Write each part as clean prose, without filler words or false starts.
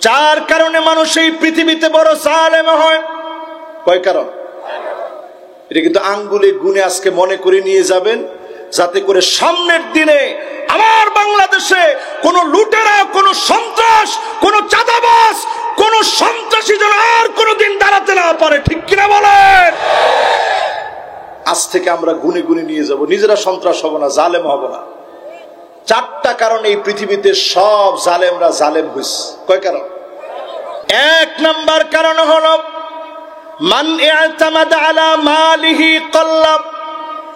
চার কারণে মানুষ এই পৃথিবীতে বড় জালেম হয়। কয় কারণ? এটা কিন্তু আঙ্গুলে গুনে আজকে মনে করে নিয়ে যাবেন, যাতে করে সামনের দিনে আমার বাংলাদেশে কোন লুটেরা, কোন সন্ত্রাস, কোন চাঁদাবাজ, কোন সন্ত্রাসী যেন আর কোনদিন দাঁড়াতে না পারে। ঠিক কিনা বলেন? আজ থেকে আমরা গুনে গুনে নিয়ে যাব, নিজেরা সন্ত্রাস হব না, জালেম হব না। চারটা কারণ এই পৃথিবীতে সব জালেমরা জালেম হইছে। কয় কারণ? এক নাম্বার কারণ হলো মান ইআতামাদা আলা মালিহি কাল্লাব।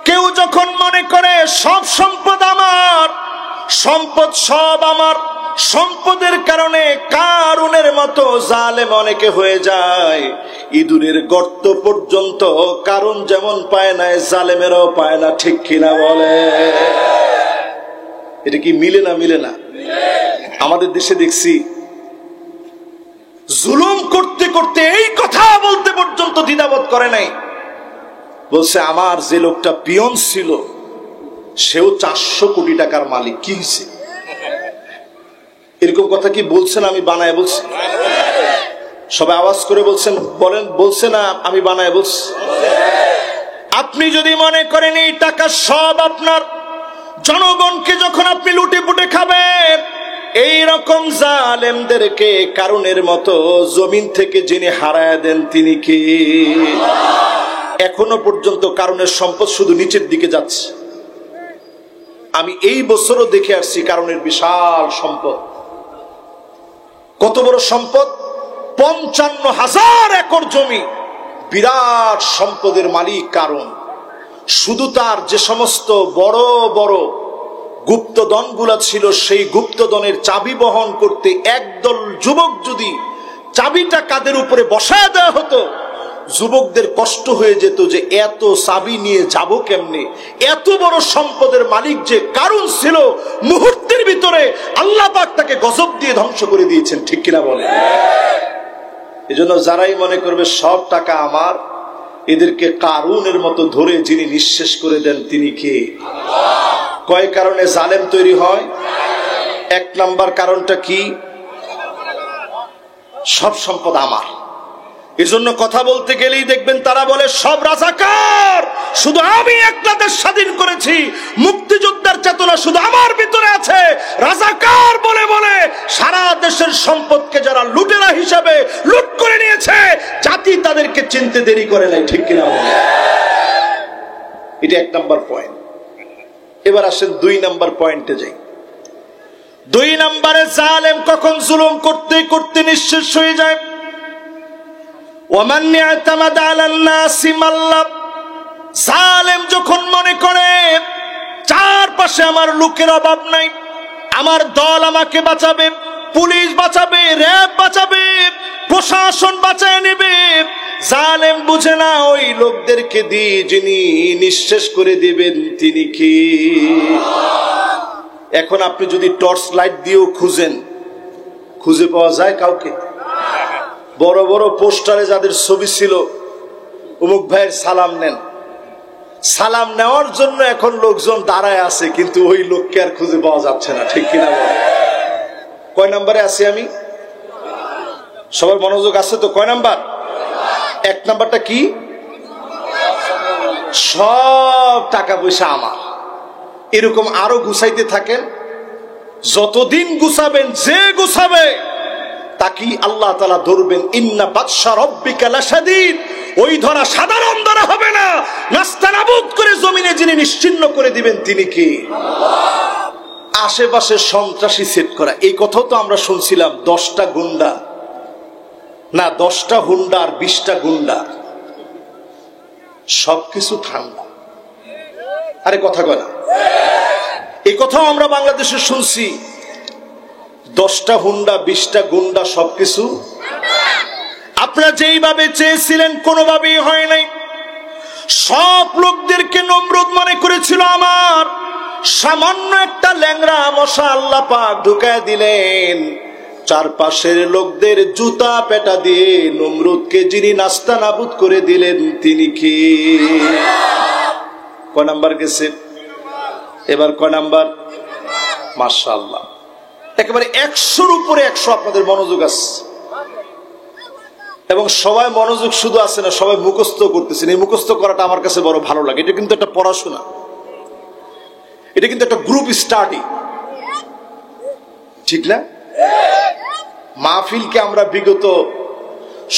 কেউ যখন মনে করে সব সম্পদ আমার, সম্পদ সব আমার, সম্পদের কারণে কারুনের মতো জালেম অনেকে হয়ে যায়। ইঁদুরের গর্ত পর্যন্ত কারণ যেমন পায় না, জালেমেরাও পায় না। ঠিক কিনা বলে? এটা কি মিলে না? মিলে না? আমাদের দেশে দেখছি জুলুম করতে করতে এই কথা বলতে পর্যন্ত দ্বিধাবোধ করে নাই, বলছে আমার যে লোকটা পিয়ন ছিল সেও 400 কোটি টাকার মালিক। কি হয়েছে? এরকম কথা কি বলছেন? আমি বানায় বলছি? সবাই আওয়াজ করে বলছেন, বলেন। বলছে না আমি বানায় বলছি? আপনি যদি মনে করেন এই টাকা সব আপনার, জনগণকে যখন আপনি লুটে পুটে খাবেন, এই রকম জালেমদেরকে কারণের মতো জমিন থেকে যিনি হারায় দেন তিনি কি? এখনো পর্যন্ত কারণের সম্পদ শুধু নিচের দিকে যাচ্ছে। আমি এই বছরও দেখে আসছি কারণের বিশাল সম্পদ। কত বড় সম্পদ! 55,000 একর জমি, বিরাট সম্পদের মালিক কারণ। শুধু তার যে সমস্ত বড় বড় গুপ্তধনগুলা ছিল, সেই গুপ্তধনের চাবি বহন করতে একদল যুবক যদি চাবিটা কাদের উপরে বসায় দেওয়া হতো, যুবকদের কষ্ট হয়ে যেত যে এত চাবি নিয়ে যাব কেমনে। এত বড় সম্পদের মালিক যে কারণ ছিল, মুহূর্তের ভিতরে আল্লাহ পাক তাকে গজব দিয়ে ধ্বংস করে দিয়েছেন। ঠিক কিনা বলে? এজন্য যারাই মনে করবে সব টাকা আমার, এদেরকে কারুনের মতো ধরে যিনি নিঃশেষ করে দেন তিনি কে? কয় কারণে জালেম তৈরি হয়? এক নাম্বার কারণটা কি? সব সম্পদ আমার। এজন্য কথা বলতে গেলেই দেখবেন তারা বলে সব রাজাকার, শুধু আমি একটা দেশ স্বাধীন করেছি, মুক্তিযোদ্ধার চেতনা শুধু আমার ভিতরে আছে। রাজাকার বলে বলে সারা দেশের সম্পদকে যারা লুটেরা হিসাবে লুট করে নিয়েছে, জাতি তাদেরকে চিনতে দেরি করে নাই। ঠিক কিনা? এটা এক নাম্বার পয়েন্ট। এবার আসেন 2 নাম্বার পয়েন্টে যাই। 2 নাম্বারে জালেম কখন জুলুম করতে করতে নিঃশেষ হয়ে যায়? ওয়ামান ইয়াতামাদা আলান নাসি মাল্লাব। জালেম যখন মনে করে চারপাশে আমার লোকের অভাব নাই, আমার দল আমাকে বাঁচাবে, পুলিশ বাঁচাবে, র্যাব বাঁচাবে, প্রশাসন বাঁচায় নেবে, জালেম বুঝে না ওই লোকদেরকে দিয়ে যিনি নিঃশেষ করে দিবেন তিনি কি? এখন আপনি যদি টর্চ লাইট দিয়েও খুঁজেন, খুঁজে পাওয়া যায় কাউকে? বড় বড় পোস্টারে যাদের ছবি ছিল, অমুক ভাইয়ের সালাম নেন, সালাম নেওয়ার জন্য এখন লোকজন দাঁড়ায় আছে, কিন্তু ওই লোককে আর খুঁজে পাওয়া যাচ্ছে না। ঠিক কিনা বলে? কয় নাম্বারে আছি আমি? সবার মনোযোগ আছে তো? কয় নাম্বার? এক নাম্বারটা কি? সব টাকা পয়সা আমার। এরকম আরো গুছাইতে থাকেন, যতদিন গুছাবেন, যে গুছাবে তাকে আল্লাহ তাআলা ধরবেন। ইন্না বাতশা রাব্বিকা লাশাদীদ। ওই ধরা সাধারণ ধরা হবে না, নাস্তানাবুদ করে জমিনে যিনি নিশ্চিহ্ন করে দিবেন তিনি কি? আশেপাশে সন্ত্রাসী সেট করা, এই কথাও তো আমরা শুনছিলাম। 10টা গুন্ডা না, 10টা হুন্ডা আর 20টা গুন্ডা, সবকিছু ঠান্ডা। আরে কথা কয় না? এই কথাও আমরা বাংলাদেশে শুনছি। 10টা হুন্ডা, 20টা গুন্ডা, সবকিছু। আপনারা যেইভাবে চেয়েছিলেন কোনোভাবেই হয় নাই। সব লোকদেরকে নমরুদ মনে করেছিল আমার। সামান্য একটা ল্যাংড়া মশা আল্লাহ পাক ঢুকায় দিলেন। চারপাশের লোকদের জুতা পেটা দিয়ে নমরুদকে যিনি নাস্তানাবুদ করে দিলেন তিনি কি? কয় নাম্বার গেছে? এবার কয় নাম্বার? মাশাআল্লাহ। একেবারে 100-র উপরে 100 আপনাদের মনোযোগ আছে, এবং সবাই মনোযোগ শুধু আছে না, সবাই মুখস্থ করতেছেন। এই মুখস্থ করাটা আমার কাছে বড় ভালো লাগে। এটা কিন্তু একটা পড়াশোনা, এটা কিন্তু একটা গ্রুপ স্টাডি, ঠিক না? মাহফিলকে আমরা বিগত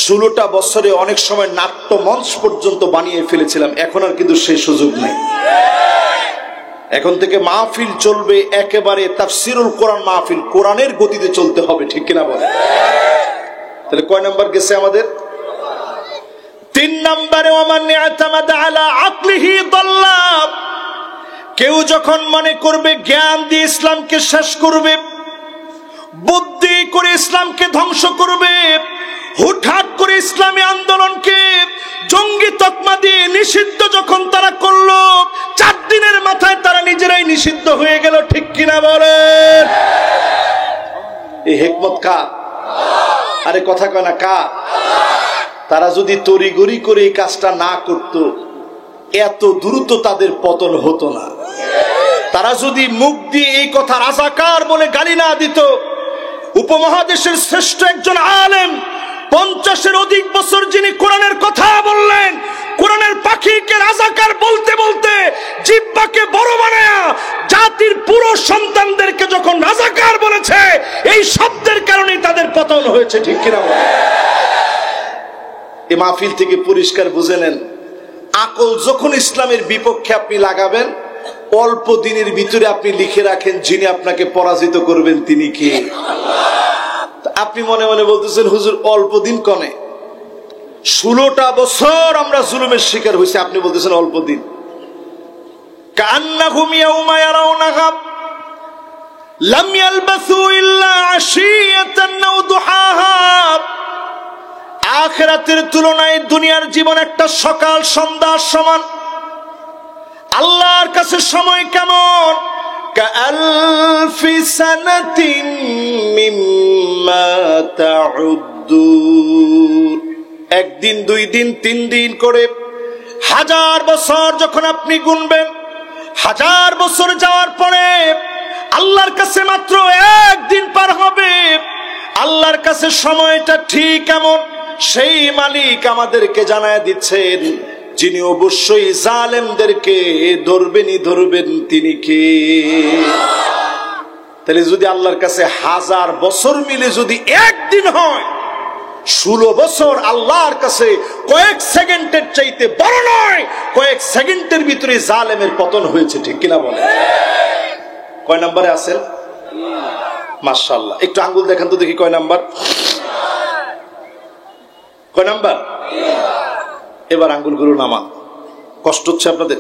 16টা বছরে অনেক সময় নাট্য মঞ্চ পর্যন্ত বানিয়ে ফেলেছিলাম, এখন আর কিন্তু সেই সুযোগ নেই। এখন থেকে মাহফিল চলবে একেবারে তাফসিরুল কোরআন মাহফিল, কোরআনের গতিতে চলতে হবে, ঠিক কিনা বলে? তাহলে কয় নাম্বার গেছে আমাদের? 3 নম্বরে ওয়ামান ইয়াতামাদা আলা আকলিহি দাল্লা। কেউ যখন মনে করবে জ্ঞান দিয়ে ইসলামকে শেষ করবে, বুদ্ধি করে ইসলামকে ধ্বংস করবে, হুটহাট করে ইসলামী আন্দোলনকে জঙ্গি তকমা দিয়ে নিষিদ্ধ যখন তারা করলো, 4 দিনের মাথায় তারা নিজেরাই নিষিদ্ধ হয়ে গেল, ঠিক কিনা বলেন? এই হিকমত কার? আরে কথা কয় না, কার? তারা যদি তড়িঘড়ি করে এই কাজটা না করত, এত দ্রুত তাদের পতন হতো না। তারা যদি মুখ দিয়ে এই কথা রাজাকার বলে গালি না দিত, উপমহাদেশের শ্রেষ্ঠ একজন আলেম 50-এর অধিক বছর যিনি কোরআনের কথা বললেন, কোরআনের পাখিকে রাজাকার বলতে বলতে জিহ্বাকে বড় বানায়া জাতির পুরো সন্তানদেরকে যখন রাজাকার বলেছে, এই শব্দের কারণেই তাদের পতন হয়েছে, ঠিক কিনা? এই মাহফিল থেকে পরিষ্কার বুঝে নেন, আকল যখন ইসলামের বিপক্ষে আপনি লাগাবেন, অল্প দিনের ভিতরে আপনি লিখে রাখেন যিনি আপনাকে পরাজিত করবেন তিনি কে। আপনি মনে মনে বলতেছেন, হুজুর অল্প দিন কনে, 16টা বছর আমরা জুলুমের শিকার হয়েছি, আপনি বলতেছেন অল্প দিন। কান্নাহুম ইয়াউমা ইয়ারাউনাহা লাম ইয়ালবাসু ইল্লা আশিয়াতান আও দুহাহা। আখিরাতের তুলনায় দুনিয়ার জীবন একটা সকাল সন্ধ্যার সমান। আল্লাহর কাছে সময় কেমন? কাআলফি সানাতিন মিম্মা তাউদ্দুন। 1 দিন 2 দিন 3 দিন করে 1000 বছর যখন আপনি গুনবেন, 1000 বছর যাওয়ার পরে আল্লাহর কাছে মাত্র 1 দিন পার হবে। আল্লাহর কাছে সময়টা ঠিক কেমন সেই মালিক আমাদেরকে জানায় দিচ্ছেন, যিনি অবশ্যই জালেমদেরকে ধরবেন তিনি কে। তাহলে যদি আল্লাহর কাছে 1000 বছর মিলে যদি 1 দিন হয়, 16 বছর আল্লাহর কাছে কয়েক সেকেন্ডের চাইতে বড় নয়। কয়েক সেকেন্ডের ভিতরে জালেমের পতন হয়েছে, ঠিক কিনা বলে? কয় নম্বরে আছেন? মাশাআল্লাহ। একটু আঙ্গুল দেখান তো দেখি, কয় নাম্বার? কয় নাম্বার? এবার আঙ্গুলগুলো নামান। কষ্ট হচ্ছে আপনাদের?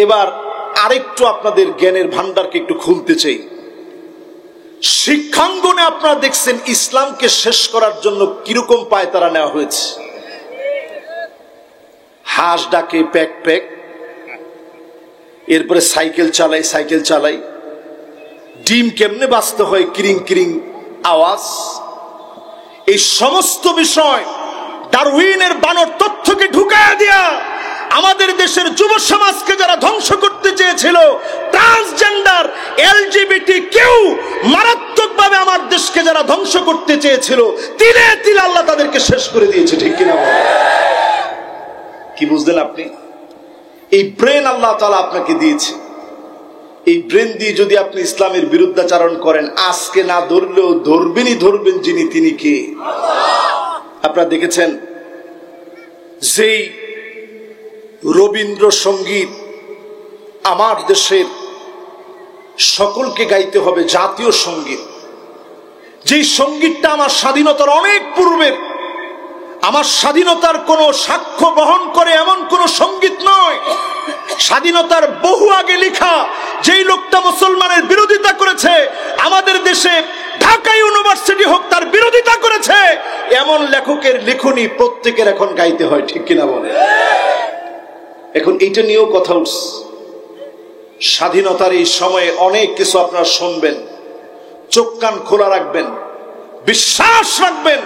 এবার আরেকটু আপনাদের জ্ঞানের ভান্ডারকে একটু খুলতে চাই। শিক্ষাঙ্গনে আপনারা দেখছেন ইসলামকে শেষ করার জন্য কিরকম পায়তারা নেওয়া হয়েছে। হাঁস ডাকে প্যাক প্যাক, এরপরে সাইকেল চালাই, ডিম কেমনে বাঁচতে হয় কিরিং কিরিং আওয়াজ। এই সমস্ত বিষয় ডারউইনের বানর তথ্যকে ঢুকায়া দিয়া আমাদের দেশের যুব সমাজকে যারা ধ্বংস করতে চেয়েছিল, ট্রান্সজেন্ডার এলজিবিটি কেউ মারাত্মকভাবে আমার দেশকে যারা ধ্বংস করতে চেয়েছিল, তিলে তিলে আল্লাহ তাদেরকে শেষ করে দিয়েছে, ঠিক কিনা? কি বুঝলেন আপনি? এই ব্রেন আল্লাহ তাআলা আপনাকে দিয়েছে। এই ব্রেন দিয়ে যদি আপনি ইসলামের বিরুদ্ধাচরণ করেন, আজকে না ধরলেও ধরবেন যিনি তিনি কে। আপনারা দেখেছেন যেই রবীন্দ্রসঙ্গীত আমার দেশের সকলকে গাইতে হবে, জাতীয় সঙ্গীত, যেই সঙ্গীতটা আমার স্বাধীনতার অনেক পূর্বের, আমার স্বাধীনতার কোন সাক্ষ্য বহন করে এমন কোন সঙ্গীত নয়, স্বাধীনতার বহু আগে লেখা, যেই লোকটা মুসলমানের বিরোধিতা করেছে, আমাদের দেশে ঢাকা ইউনিভার্সিটি হোক তার বিরোধিতা করেছে, এমন লেখকের লেখনী প্রত্যেকের এখন গাইতে হয়, ঠিক কিনা বলে? এখন এইটা নিয়েও কথা উঠছে। স্বাধীনতার এই সময়ে অনেক কিছু আপনারা শুনবেন, চোখ কান খোলা রাখবেন, বিশ্বাস রাখবেন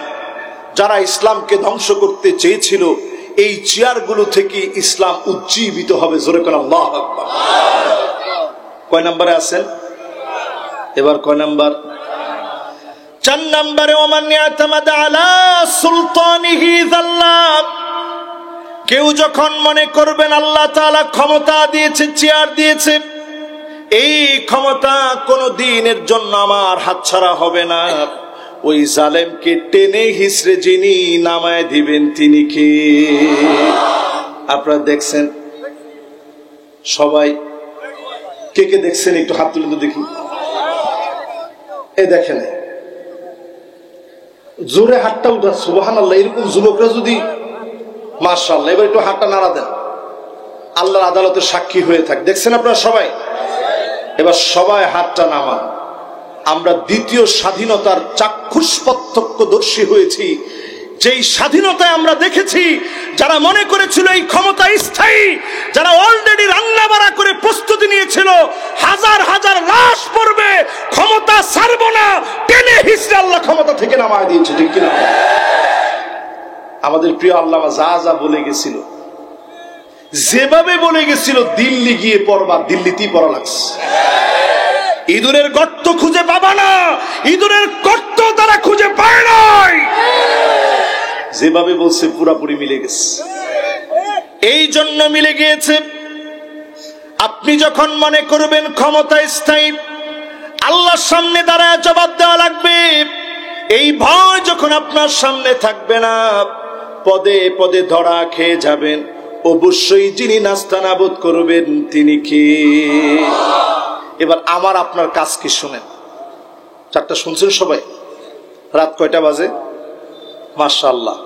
যারা ইসলামকে ধ্বংস করতে চেয়েছিল এই চেয়ারগুলো থেকে ইসলাম উজ্জীবিত হবে। জোরে কোন আল্লাহু আকবার। কয় নম্বরে আছেন? এবার কয় নাম্বার? 4 নম্বরে ওমান ইয়াতামাদা আলা সুলতানিহি যাল্লা। কেউ যখন মনে করবেন আল্লাহ তাআলা ক্ষমতা দিয়েছে, চেয়ার দিয়েছে, এই ক্ষমতা কোনো দিনের জন্য আমার হাতছাড়া হবে না, ওই জালেমকে টেনে হিসড়ে যিনি নামায় দিবেন তিনি কে? আপনারা দেখছেন সবাই? কে কে দেখছেন একটু হাত তুলে তো দেখি। এই দেখেন, জোরে হাতটা উঠা, সুবহানাল্লাহ। এরকম যুবকরা যদি, মাশাআল্লাহ, এবার একটু হাতটা নাড়া দেন, আল্লাহর আদালতের সাক্ষী হয়ে থাক। দেখছেন আপনারা সবাই? এবার সবাই হাতটা নামান। আমরা দ্বিতীয় স্বাধীনতার চাক্ষুষ প্রত্যক্ষদর্শী হয়েছি, যেই স্বাধীনতায় আমরা দেখেছি যারা মনে করেছিল এই ক্ষমতা স্থায়ী, যারা অলরেডি রান্না বাড়া করে প্রস্তুতি নিয়েছিল হাজার হাজার লাশ পড়বে, ক্ষমতা ছাড়বো না, টেনে হিসড়ে আল্লাহ ক্ষমতা থেকে নামায় দিয়েছে, ঠিক কিনা? আমাদের প্রিয় আল্লামা যা যা বলে গেছিল, যেভাবে বলে গেছিল, দিল্লি গিয়ে পড়বা, দিল্লিতেই পড়া লাগছে। ইঁদুরের গর্ত খুঁজে পাবা না, ইঁদুরের গর্ত তারা খুঁজে পায় নাই। যেভাবে বলছে পুরাপুরি মিলে গেছে। এই জন্য মিলে গিয়েছে, আপনি যখন মনে করবেন ক্ষমতা স্থায়ী, আল্লাহর সামনে দাঁড়ায় জবাব দেওয়া লাগবে, এই ভয় যখন আপনার সামনে থাকবে না, পদে পদে ধরা খেয়ে যাবেন, অবশ্যই যিনি নাস্তানাবুদ করবেন তিনি কি? এবার আমার আপনার কাজ কি শুনেন। 4টা শুনছেন সবাই? রাত কয়টা বাজে? মাশাআল্লাহ।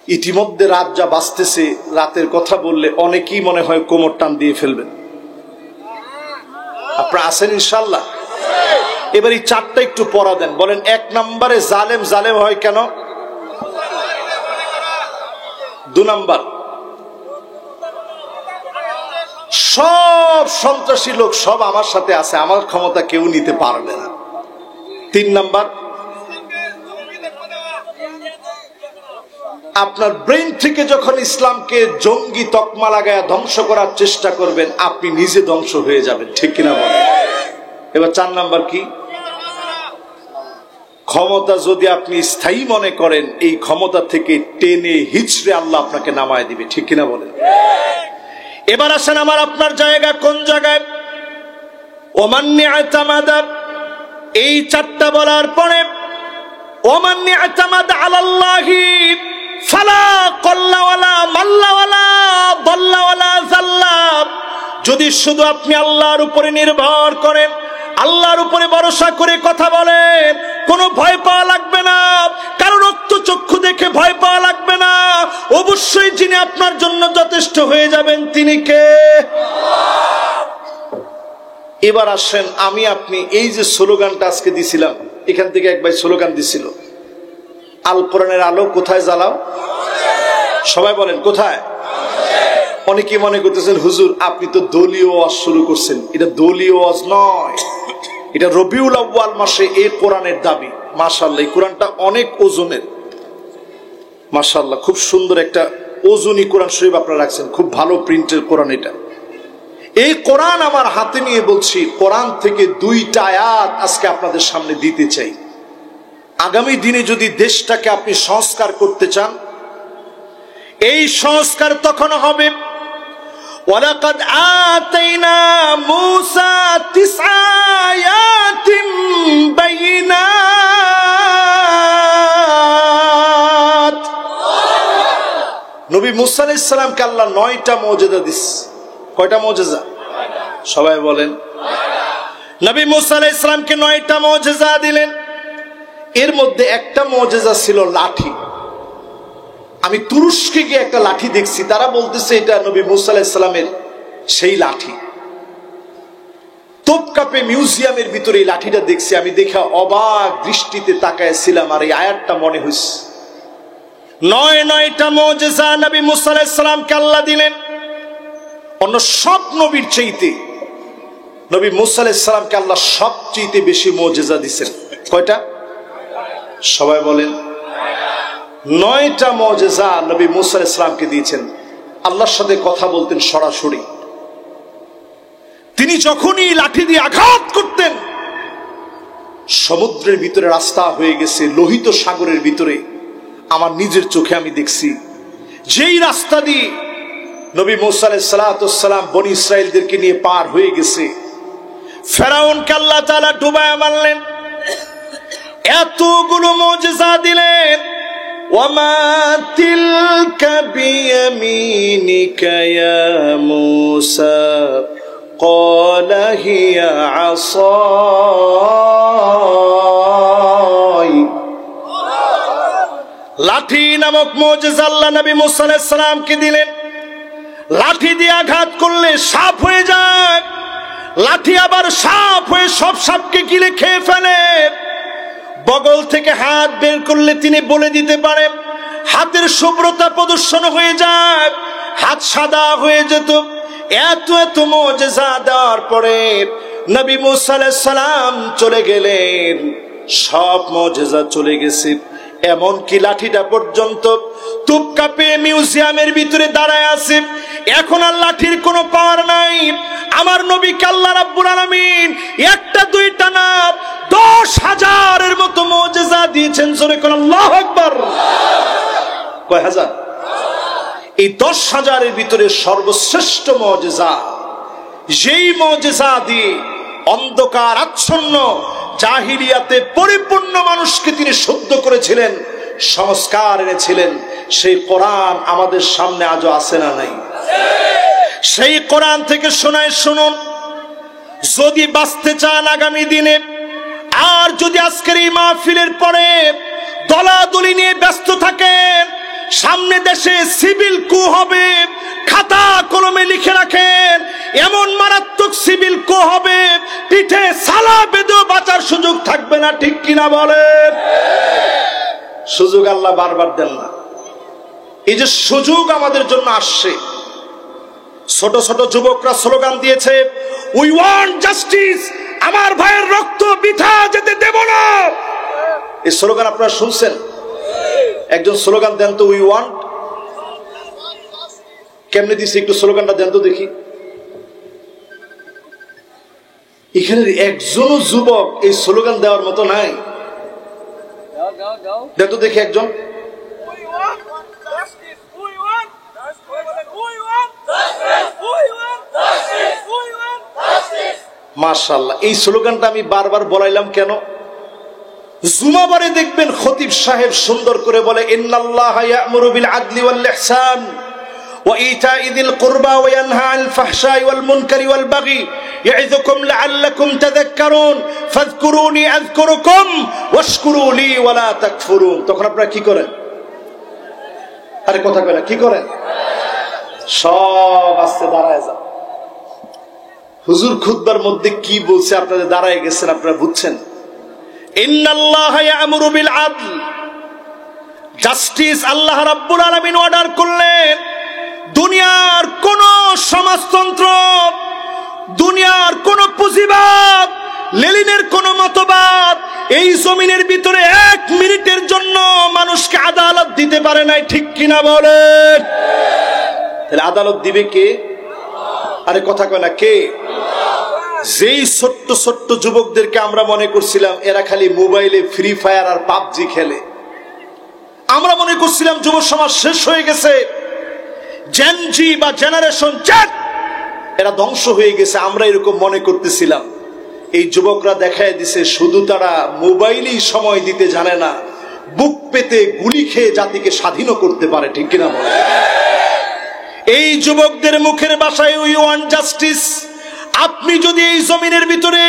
ইতিমধ্যে রাত যা বাজতেছে, রাতের কথা বললে অনেকেই মনে হয় কোমর টান দিয়ে ফেলবেন। আপনারা আছেন ইনশাআল্লাহ? এবার এই 4টা একটু পড়া দেন। বলেন, 1 নম্বরে জালেম জালেম হয় কেন? 2 নাম্বার, সব সন্ত্রাসী লোক সব আমার সাথে আছে, আমার ক্ষমতা কেউ নিতে পারবে না। 3 নাম্বার, আপনার ব্রেন থেকে যখন ইসলামকে জঙ্গি তকমা লাগায় ধ্বংস করার চেষ্টা করবেন, আপনি নিজে ধ্বংস হয়ে যাবেন, ঠিক কিনা বলেন? এবার 4 নাম্বার কি? ক্ষমতা যদি আপনি স্থায়ী মনে করেন, এই ক্ষমতা থেকে টেনে হিচড়ে আল্লাহ আপনাকে নামায় দিবে, ঠিক কিনা বলেন? এবার আসেন আমার আপনার জায়গা কোন জায়গায়? ওমান নি'তামাদা, এই 4টা বলার পরে ওমান নি'তামাদা আলাল্লাহি ফালা কল্লা ওয়ালা মাল্লা ওয়ালা দাল্লা ওয়ালা জাল্লা। যদি শুধু আপনি আল্লাহর উপরে নির্ভর করেন, আল্লাহর উপরে ভরসা করে কথা বলেন, কোনো ভয় পাওয়া লাগবে না, কারো রক্ত চক্ষু দেখে ভয় পাওয়া লাগবে না। অবশ্যই যিনি আপনার জন্য যথেষ্ট হয়ে যাবেন তিনি কে? এবার আসেন, আমি আপনি এই যে স্লোগানটা আজকে দিছিলাম, এখান থেকে এক ভাই স্লোগান দিছিল, আল কোরআনের আলো কোথায় জ্বালাও? সবাই বলেন কোথায়? অনেকে মনে করতেছেন হুজুর আপনি তো দলীয় ওয়াজ শুরু করছেন। এটা দলীয় ওয়াজ নয়, এটা রবিউল আউয়াল মাসে এই কোরআনের দাবি। মাশাআল্লাহ, এই কোরআনটা অনেক ওজনের। মাশাআল্লাহ, খুব সুন্দর একটা ওজনী কোরআন শরীফ আপনারা রাখছেন, খুব ভালো প্রিন্টের কোরআন এটা। এই কোরআন আমার হাতে নিয়ে বলছি, কোরআন থেকে 2টা আয়াত আজকে আপনাদের সামনে দিতে চাই। আগামী দিনে যদি দেশটাকে আপনি সংস্কার করতে চান, এই সংস্কার তখন হবে ওয়ালাকাদ আতাইনা মূসা 9 আয়াতিন বাইয়িনাত। নবী মূসা আলাইহিস সালামকে আল্লাহ 9টা মুজিজা দিয়েছে। কয়টা মুজিজা? সবাই বলেন। নবী মূসা আলাইহিস সালামকে 9টা মুজিজা দিলেন। এর মধ্যে একটা মুজিজা ছিল লাঠি। আমি তুরস্কে গিয়ে একটা লাঠি দেখছি, তারা বলতেছে এটা নবী মূসা আলাইহিস সালামের সেই লাঠি। তোপকাপে মিউজিয়ামের ভিতরে এই লাঠিটা দেখছি, আমি দেখে অবাক দৃষ্টিতে তাকাইছিলাম, আর এই আয়াতটা মনে হইছে। 9টা মুজিজা নবী মূসা আলাইহিস সালামকে আল্লাহ দিলেন। অন্য সব নবীর চাইতে নবী মূসা আলাইহিস সালামকে আল্লাহ সবচেয়ে বেশি মুজিজা দিয়েছেন। কয়টা? সবাই বলেন। 9টা মুজিজা নবী মূসা আলাইহিস সালামকে দিয়েছেন। আল্লাহর সাথে কথা বলতেন সরাসরি। তিনি যখনই লাঠি দিয়ে আঘাত করতেন, সমুদ্রের ভিতরে রাস্তা হয়ে গেছে, লোহিত সাগরের ভিতরে। আমার নিজের চোখে আমি দেখছি, যেই রাস্তা দিয়ে নবী মুসা আলাইহিস সালাম বনী ইসরাইলদেরকে নিয়ে পার হয়ে গেছে, ফেরাউনকে আল্লাহ তাআলা ডুবায়া মারলেন, এতগুলো মুজিজা দিলেন। ওয়ামা তিলকা বিয়ামিনিকা ইয়া মুসা ক্বালা হিয়া আসাই। লাঠি নামক মুজিজা আল্লাহ নবী মুসা আলাইহিস সালামকে দিলেন। লাঠি দিয়ে আঘাত করলে সাপ হয়ে যায়, লাঠি আবার সাপ হয়ে সব সাপকে গিলে খেয়ে ফেলে। বগল থেকে হাত বের করলে তিনি বলে দিতে পারেন, হাতের শুভ্রতা প্রদর্শন হয়ে যায়, হাত সাদা হয়ে যেত। এত এত মুজিজা দেওয়ার পরে নবী মুসা আলাইহিস সালাম চলে গেলেন, সব মুজিজা চলে গেছে। এমনকি লাঠিটা পর্যন্ত তুপকাপে মিউজিয়ামের ভিতরে দাঁড়ায় আছে। এখন আর লাঠির কোনো পাওয়ার নাই। আমার নবীকে আল্লাহ রাব্বুল আলামিন একটা দুইটা না 10,000-এর মতো মুজিজা দিয়েছেন। জোরে কোন আল্লাহু আকবার। কয় হাজার? এই 10,000-এর ভিতরে সর্বশ্রেষ্ঠ মুজিজা, যেই মুজিজা দিয়ে অন্ধকার আচ্ছন্ন জাহিলিয়াতে পরিপূর্ণ মানুষকে তিনি শুদ্ধ করেছিলেন, সংস্কার এনেছিলেন, সেই কোরআন আমাদের সামনে আজও আছে না নাই? সেই কোরআন থেকে শোনায় শুনুন। যদি বাঁচতে চান আগামী দিনে, আর যদি আজকের এই মাহফিলের পরে দলাদলি নিয়ে ব্যস্ত থাকেন, সামনে দেশে সিভিল কু হবে, খাতা কলমে লিখে রাখেন, এমন মারাত্মক সিভিল কু হবে, পিঠে সালা বেঁধেও বাঁচার সুযোগ থাকবে না। ঠিক কিনা বলেন? সুযোগ আল্লাহ বারবার দেন না। এই যে সুযোগ আমাদের জন্য আসছে, ছোট ছোট যুবকরা স্লোগান দিয়েছে, উই ওয়ান্ট জাস্টিস, আমার ভাইয়ের রক্ত বৃথা যেতে দেব না। এই স্লোগান আপনারা শুনছেন? একজন স্লোগান দেন তো, উই ওয়ান্ট। কেমনে দিছে একটু স্লোগানটা দেন তো দেখি। এখানে একজনও যুবক এই স্লোগান দেওয়ার মতো নাই। দেন তো দেখি একজন। মাশাআল্লাহ, এই স্লোগানটা আমি বারবার বলাইলাম কেন? জুমাবারে দেখবেন খতিব সাহেব সুন্দর করে বলে, ইন্নাল্লাহা ইয়া'মুরু বিল আদলি ওয়াল ইহসান ওয়া ইতা'i যিল কুরবা ওয়া ইয়ানহা আনিল ফাহশাই ওয়াল মুনকারি ওয়াল বাগি ইয়া'ইযুকুম লা'আল্লাকুম তাযাক্কারুন ফাযকুরুনি আযকুরুকুম ওয়াশকুরু লি ওয়া লা তাকফুরুন। তখন আপনারা কি করেন? আরে কথা কয় না, কি করেন? সব আস্তে দাঁড়ায় যান। হুজুর খুতবার মধ্যে কি বলছে আপনারা দাঁড়ায় গেছেন, আপনারা বুঝছেন? ইন্নাল্লাহা ইয়া'মুরু বিল আদল, জাস্টিস আল্লাহ রাব্বুল আলামিন অর্ডার করলেন। দুনিয়ার কোন সমাজতন্ত্র, দুনিয়ার কোন পুঁজিবাদ, লেনিনের কোন মতবাদ এই জমিনের ভিতরে 1 মিনিটের জন্য মানুষকে আদালত দিতে পারে নাই। ঠিক কিনা বলেন? তাহলে আদালত দিবে কে? আরে কথা কয় না, কে? যেই ছোট্ট ছোট্ট যুবকদেরকে আমরা মনে করছিলাম এরা খালি মোবাইলে ফ্রি ফায়ার আর পাবজি খেলে, আমরা মনে করছিলাম যুব সমাজ শেষ হয়ে গেছে, জেনজি বা জেনারেশন জেড এরা ধ্বংস হয়ে গেছে, আমরা এরকম মনে করতেছিলাম। এই যুবকরা দেখায় দিছে শুধু তারা মোবাইলেই সময় দিতে জানে না, বুক পেতে গুলি খেয়ে জাতিকে স্বাধীন করতে পারে। ঠিক কিনা বলে? এই যুবকদের মুখের ভাষায় উই ওয়ান্ট জাস্টিস। আপনি যদি এই জমিনের ভিতরে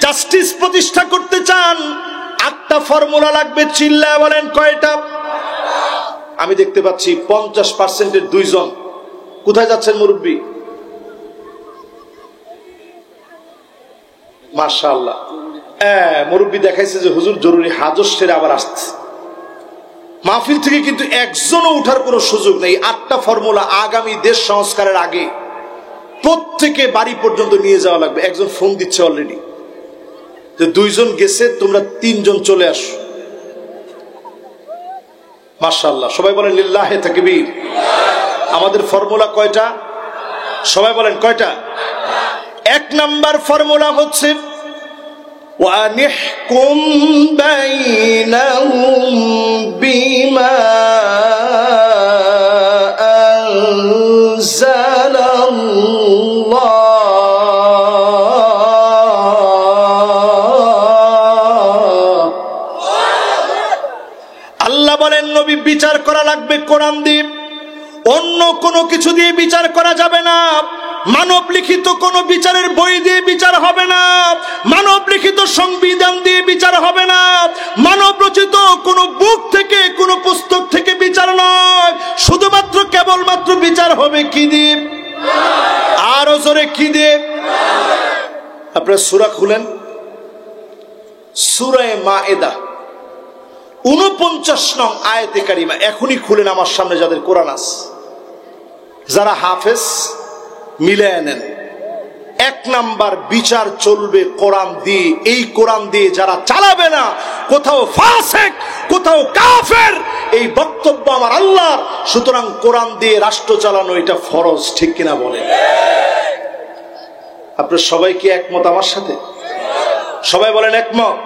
জাস্টিস প্রতিষ্ঠা করতে চান, 8টা ফর্মুলা লাগবে। চিল্লায় বলেন কয়টা? আমি দেখতে পাচ্ছি 50%-এর 2 জন। কোথায় যাচ্ছেন মুরব্বী? মাশাআল্লাহ, মুরব্বী দেখাইছে যে হুজুর জরুরি হাজত সেরে আবার আসছে। মাহফিল থেকে কিন্তু একজনও উঠার কোনো সুযোগ নেই। 8টা ফর্মুলা আগামী দেশ সংস্কারের আগে প্রত্যেকে বাড়ি পর্যন্ত নিয়ে যাওয়া লাগবে। একজন ফোন দিচ্ছে অলরেডি যে 2 জন গেছে, তোমরা 3 জন চলে আসো। মাশাআল্লাহ, সবাই বলেন লিল্লাহে তাকবীর। আমাদের ফর্মুলা কয়টা? সবাই বলেন কয়টা? এক নাম্বার ফর্মুলা হচ্ছে ওয়ানিহকুম বাইনাহুম বিমা আনজালাল্লাহ। আল্লাহ বলেন নবী বিচার করা লাগবে কোরআন দিয়ে, অন্য কোনো কিছু দিয়ে বিচার করা যাবে না। মানব লিখিত কোনো বিচারের বই দিয়ে বিচার হবে না, মানব লিখিত সংবিধান দিয়ে বিচার হবে না, মানব রচিত কোনো বুক থেকে কোনো পুস্তক থেকে বিচার নয়, শুধুমাত্র কেবলমাত্র বিচার হবে কি দিয়ে? আরো জোরে কি দিয়ে? আপনারা সূরা খুলেন, সূরা মায়েদা 49 নং আয়াতে কারিমা এখনই খুলেন আমার সামনে, যাদের কোরআন আছে, যারা হাফেজ মিলিয়ে নেন। এক নাম্বার বিচার চলবে কোরআন দিয়ে। এই কোরআন দিয়ে যারা চালাবে না, কোথাও ফাসিক কোথাও কাফের, এই বক্তব্য আমার আল্লাহর। সুতরাং কোরআন দিয়ে রাষ্ট্র চালানো এটা ফরজ, ঠিক কিনা বলেন? আপনারা সবাই কি একমত আমার সাথে? সবাই বলেন একমত।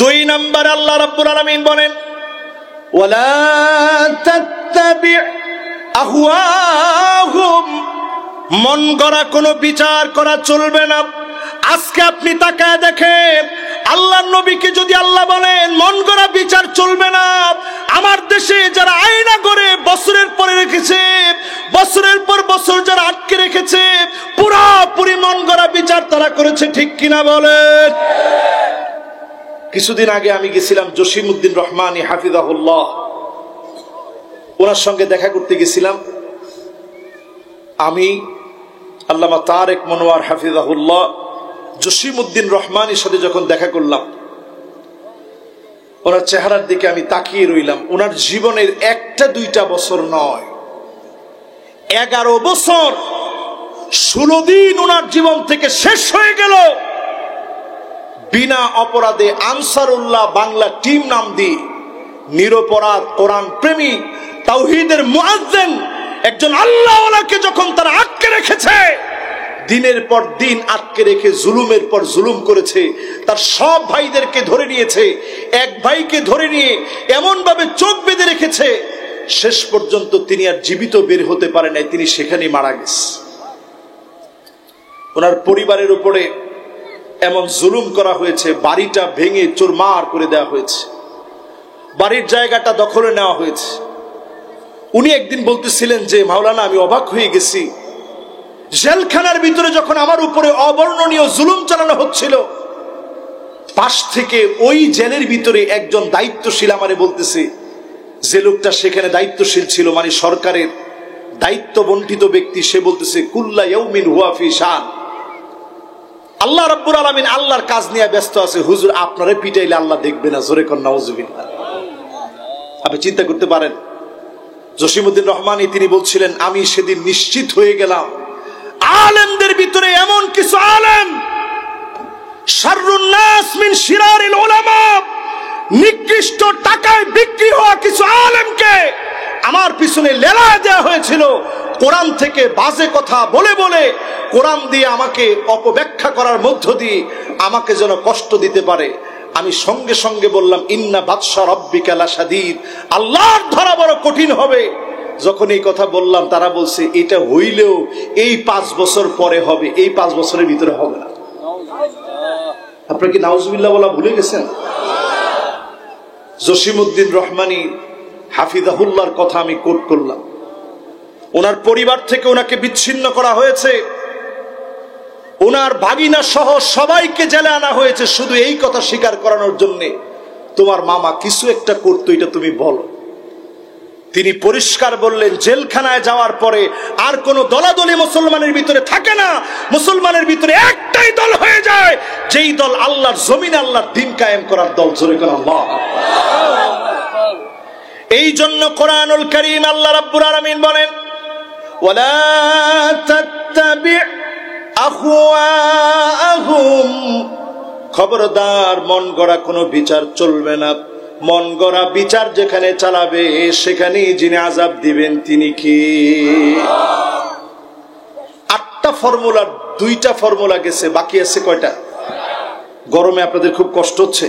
দুই নাম্বার আল্লাহ রাব্বুল আলামিন বলেন ওয়ালা তাত্তাবি আহওয়াহুম, মন গড়া কোনো বিচার করা চলবে না। আজকে আপনি তাকায় দেখেন, আল্লাহর নবীকে যদি আল্লাহ বলেন মন গড়া বিচার চলবে না, আমার দেশে যারা আয়না করে বছরের পরে রেখেছে, বছরের পর বছর যারা আটকে রেখেছে, পুরোপুরি মন গড়া বিচার তারা করেছে, ঠিক কিনা বলেন? কিছুদিন আগে আমি গেছিলাম জসিমউদ্দিন রহমানী হাফিজাহুল্লাহ, ওনার সঙ্গে দেখা করতে গেছিলাম। আমি আল্লামা তারেক মনোয়ার হাফিজাহুল্লাহ জসিমউদ্দিন রহমানীর সাথে যখন দেখা করলাম, ওনার চেহারার দিকে আমি তাকিয়ে রইলাম। ওনার জীবনের একটা দুইটা বছর নয়, 11 বছর 16 দিন ওনার জীবন থেকে শেষ হয়ে গেল বিনা অপরাধে। আনসারুল্লাহ বাংলা টিম নাম দিয়ে নিরপরাধ কোরআন প্রেমী তাওহীদের মুয়াজ্জিন একজন আল্লাহওয়ালাকে যখন তারা আটকে রেখেছে, দিনের পর দিন আটকে রেখে জুলুমের পর জুলুম করেছে, তার সব ভাইদেরকে ধরে নিয়েছে, এক ভাইকে ধরে নিয়ে এমন ভাবে চোখ বেঁধে রেখেছে, শেষ পর্যন্ত তিনি আর জীবিত বের হতে পারে নাই, তিনি সেখানেই মারা গেছে। ওনার পরিবারের উপরে এমন জুলুম করা হয়েছে, বাড়িটা ভেঙে চুরমার করে দেওয়া হয়েছে, বাড়ির জায়গাটা দখলে নেওয়া হয়েছে। উনি একদিন বলতেছিলেন যে মাওলানা, আমি অবাক হয়ে গেছি, জেলখানার ভিতরে যখন আমার উপরে অবর্ণনীয় জুলুম চালানো হচ্ছিল, পাশ থেকে ওই জেলের ভিতরে একজন দায়িত্বশীল আমারে বলতেছে, যে লোকটা সেখানে দায়িত্বশীল ছিল, মানে সরকারের দায়িত্ব বন্টিত ব্যক্তি, সে বলতেছে কুল্লা ইয়াউমিন হুয়া ফি শান, আল্লাহ রাব্বুল আলামিন আল্লাহর কাজ নিয়ে ব্যস্ত আছে, হুজুর আপনারে পিটাইলে আল্লাহ দেখবে না। জোরে কর নাউজুবিল্লাহ। আপনি চিন্তা করতে পারেন, জসিমউদ্দিন রহমানী তিনি বলছিলেন, আমি সেদিন নিশ্চিত হয়ে গেলাম আলেমদের ভিতরে এমন কিছু আলেম, শাররুন নাস মিন শিরারিল উলামা, নিকৃষ্ট টাকায় বিক্রি হওয়া কিছু আলেমকে আমার পিছনে লেলায় দেওয়া হয়েছিল, কোরআন থেকে বাজে কথা বলে বলে, কোরআন দিয়ে আমাকে অপব্যাখ্যা করার মধ্য দিয়ে আমাকে যেন কষ্ট দিতে পারে। আমি সঙ্গে সঙ্গে বললাম, ইন্না বাতশা রাব্বিকা লাশাদীদ, আল্লাহর ধরা বড় কঠিন হবে। যখন এই কথা বললাম, তারা বলছে এটা হইলেও এই 5 বছর পরে হবে, এই 5 বছরের ভিতরে হবে না। আপনারা কি নাউজুবিল্লাহ বলা ভুলে গেছেন? জসিমউদ্দিন রহমানী হাফিজাহুল্লাহর কথা আমি কোট করলাম। ওনার পরিবার থেকে ওনাকে বিচ্ছিন্ন করা হয়েছে, ওনার ভাগিনা সহ সবাইকে জেলে আনা হয়েছে, শুধু এই কথা স্বীকার করানোর জন্য, তোমার মামা কিছু একটা করতো, এটা তুমি বলো। তিনি পরিষ্কার বললেন, জেলখানায় যাওয়ার পরে আর কোন দলাদলি মুসলমানের ভিতরে থাকে না, মুসলমানের ভিতরে একটাই দল হয়ে যায়, যেই দল আল্লাহর জমিনে আল্লাহর দ্বীন কায়েম করার দল। জোরে করে আল্লাহ। এই জন্য কোরআনুল কারীম আল্লাহ রাব্বুল আলামিন বলেন, ওয়ালা তাত্তাবি আহওয়াহুম, খবরদার মন গড়া কোনো বিচার চলবে না। মন গড়া বিচার যেখানে চালাবে, সেখানেই যিনি আযাব দিবেন তিনি কি? 8টা ফর্মুলার 2টা ফর্মুলা গেছে, বাকি আছে কয়টা? গরমে আপনাদের খুব কষ্ট হচ্ছে,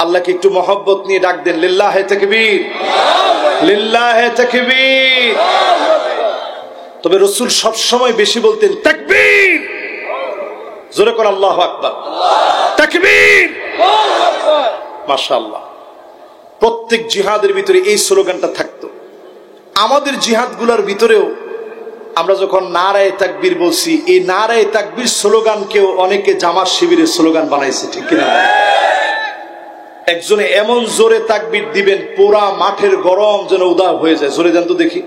আল্লাহকে একটু মহব্বত নিয়ে ডাক দেন, লিল্লাহে তাকবীর, লিল্লাহে তাকবীর। তবে রাসূল সব সময় বেশি বলতেন তাকবীর, জোরে করে আল্লাহু আকবার, তাকবীর, মাশাআল্লাহ। প্রত্যেক জিহাদের ভিতরে এই স্লোগানটা থাকতো। আমাদের জিহাদগুলোর ভিতরেও আমরা যখন নারায়ে তাকবীর বলছি, এই নারায়ে তাকবীর স্লোগানকেও অনেকে জামাত শিবিরের স্লোগান বানাইছে, ঠিক কিনা? একজনে এমন জোরে তাকবীর দিবেন পুরা মাঠের গরম যেন উদার হয়ে যায়। জোরে দেন তো দেখি।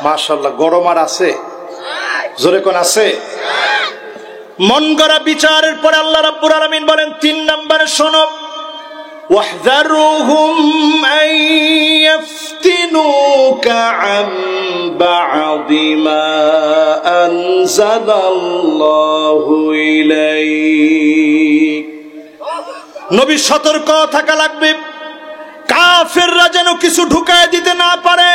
মাশাআল্লাহ, গরম আর আছে? জোরে কোন আছে? মন গড়া বিচারের পরে আল্লাহ রাব্বুল আলামিন বলেন 3 নম্বরে শোনো, ওয়াহযারুহুম আন ইফতিনুকা আন বা'দি মা আনজালাল্লাহু ইলাইক। নবী সতর্ক থাকা লাগবে, কাফেররা যেন কিছু ঢুকায় দিতে না পারে।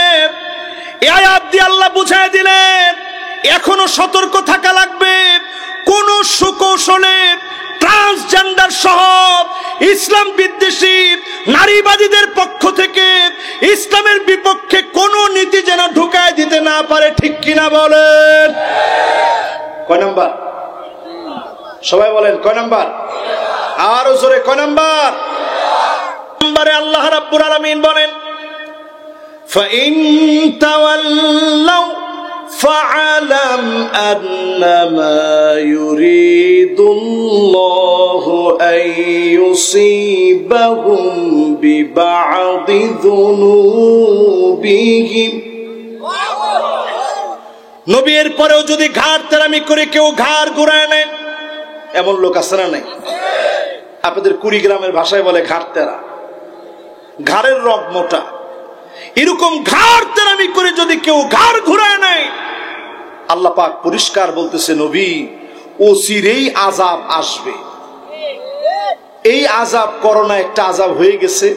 এই আয়াত দিয়ে আল্লাহ বুঝায় দিলেন এখনো সতর্ক থাকা লাগবে। কোন সুকৌশলে ট্রান্সজেন্ডার সহ ইসলাম বিদ্বেষী নারীবাদীদের পক্ষ থেকে ইসলামের বিপক্ষে কোন নীতি যেন ঢুকায় দিতে না পারে, ঠিক কিনা বলেন? কয় নাম্বার? সবাই বলেন কয় নাম্বার? আরো জোরে কয় নাম্বার? নম্বরে আল্লাহ রাব্বুল আলামিন বলেন, فَإِن تَوَلَّوْا فَاعْلَمْ أَنَّمَا يُرِيدُ اللَّهُ أَن يُصِيبَهُم بِبَعْضِ ذُنُوبِهِمْ। নবীর পরেও যদি ঘাড় তেরামি করে কেউ ঘাড় ঘুরায় নেয়, এমন লোক আছে না নাই? আপনাদের কুড়িগ্রামের ভাষায় বলে ঘাড় তেরা, ঘাড়ের রগ মোটা। এরকম ঘাড় তেরামি করে যদি কেউ ঘাড় ঘুরায় নেয়, আল্লাহ পাক পরিষ্কার বলতেছে, নবী অচিরেই আযাব আসবে। এই আযাব করোনা একটা আযাব হয়ে গেছে,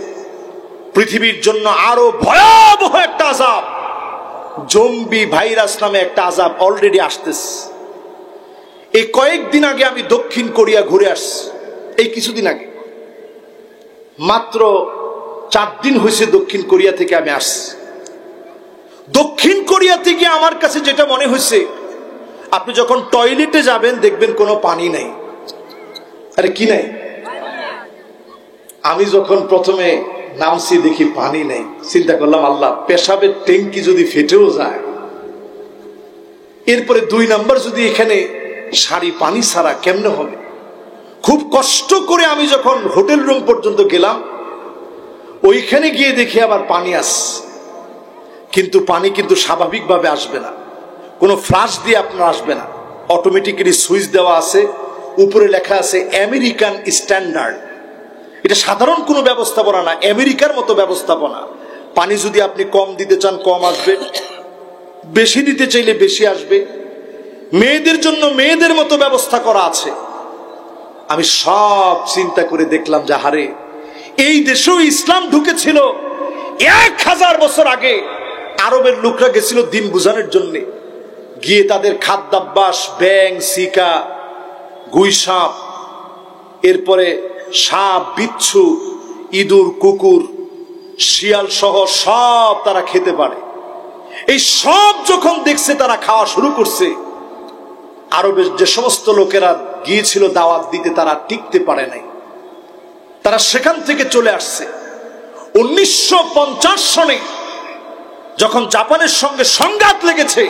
পৃথিবীর জন্য আরো ভয়াবহ একটা আযাব জম্বি ভাইরাস নামে একটা আযাব অলরেডি আসতেছে। এই কয়েকদিন আগে আমি দক্ষিণ কোরিয়া ঘুরে আসছি, এই কিছুদিন আগে, মাত্র 4 দিন হয়েছে দক্ষিণ কোরিয়া থেকে আমি আসছি। দক্ষিণ কোরিয়া থেকে আমার কাছে যেটা মনে হয়েছে, আপনি যখন টয়লেটে যাবেন দেখবেন কোনো পানি নাই। আরে কি নাই? আমি যখন প্রথমে নামছি দেখি পানি নেই, চিন্তা করলাম আল্লাহ, পেশাবের ট্যাঙ্কি যদি ফেটেও যায়, এরপরে 2 নাম্বার যদি এখানে সারি পানি ছাড়া কেমনে হবে? খুব কষ্ট করে আমি যখন হোটেল রুম পর্যন্ত গেলাম, ওইখানে গিয়ে দেখি আবার পানি আসছে, কিন্তু পানি কিন্তু স্বাভাবিকভাবে আসবে না, কোনো ফ্লাশ দিয়ে আপনার আসবে না, অটোমেটিক্যালি সুইচ দেওয়া আছে, উপরে লেখা আছে আমেরিকান স্ট্যান্ডার্ড। এটা সাধারণ কোনো ব্যবস্থাপনা না, আমেরিকার মতো ব্যবস্থাপনা। পানি যদি আপনি কম দিতে চান কম আসবে, বেশি দিতে চাইলে বেশি আসবে। মেয়েদের জন্য মেয়েদের মতো ব্যবস্থা করা আছে। আমি সব চিন্তা করে দেখলাম যে হারে, এই দেশেও ইসলাম ঢুকেছিল 1000 বছর আগে। আরবের লোকরা গেছিল দিন বুঝানোর জন্য, গিয়ে তাদের খাদ্যাভ্যাস, ব্যাং, শিকা, গুইসাপ, এরপরে সাপ, বিচ্ছু, ইঁদুর, কুকুর, শিয়াল সহ সব তারা খেতে পারে। এই সব যখন দেখছে তারা খাওয়া শুরু করছে, আরবের যে সমস্ত লোকেরা গিয়েছিল দাওয়াত দিতে তারা টিকতে পারে নাই, তারা সেখান থেকে চলে আসছে। 1950 সনে যখন জাপানের সঙ্গে সংঘাত লেগেছে,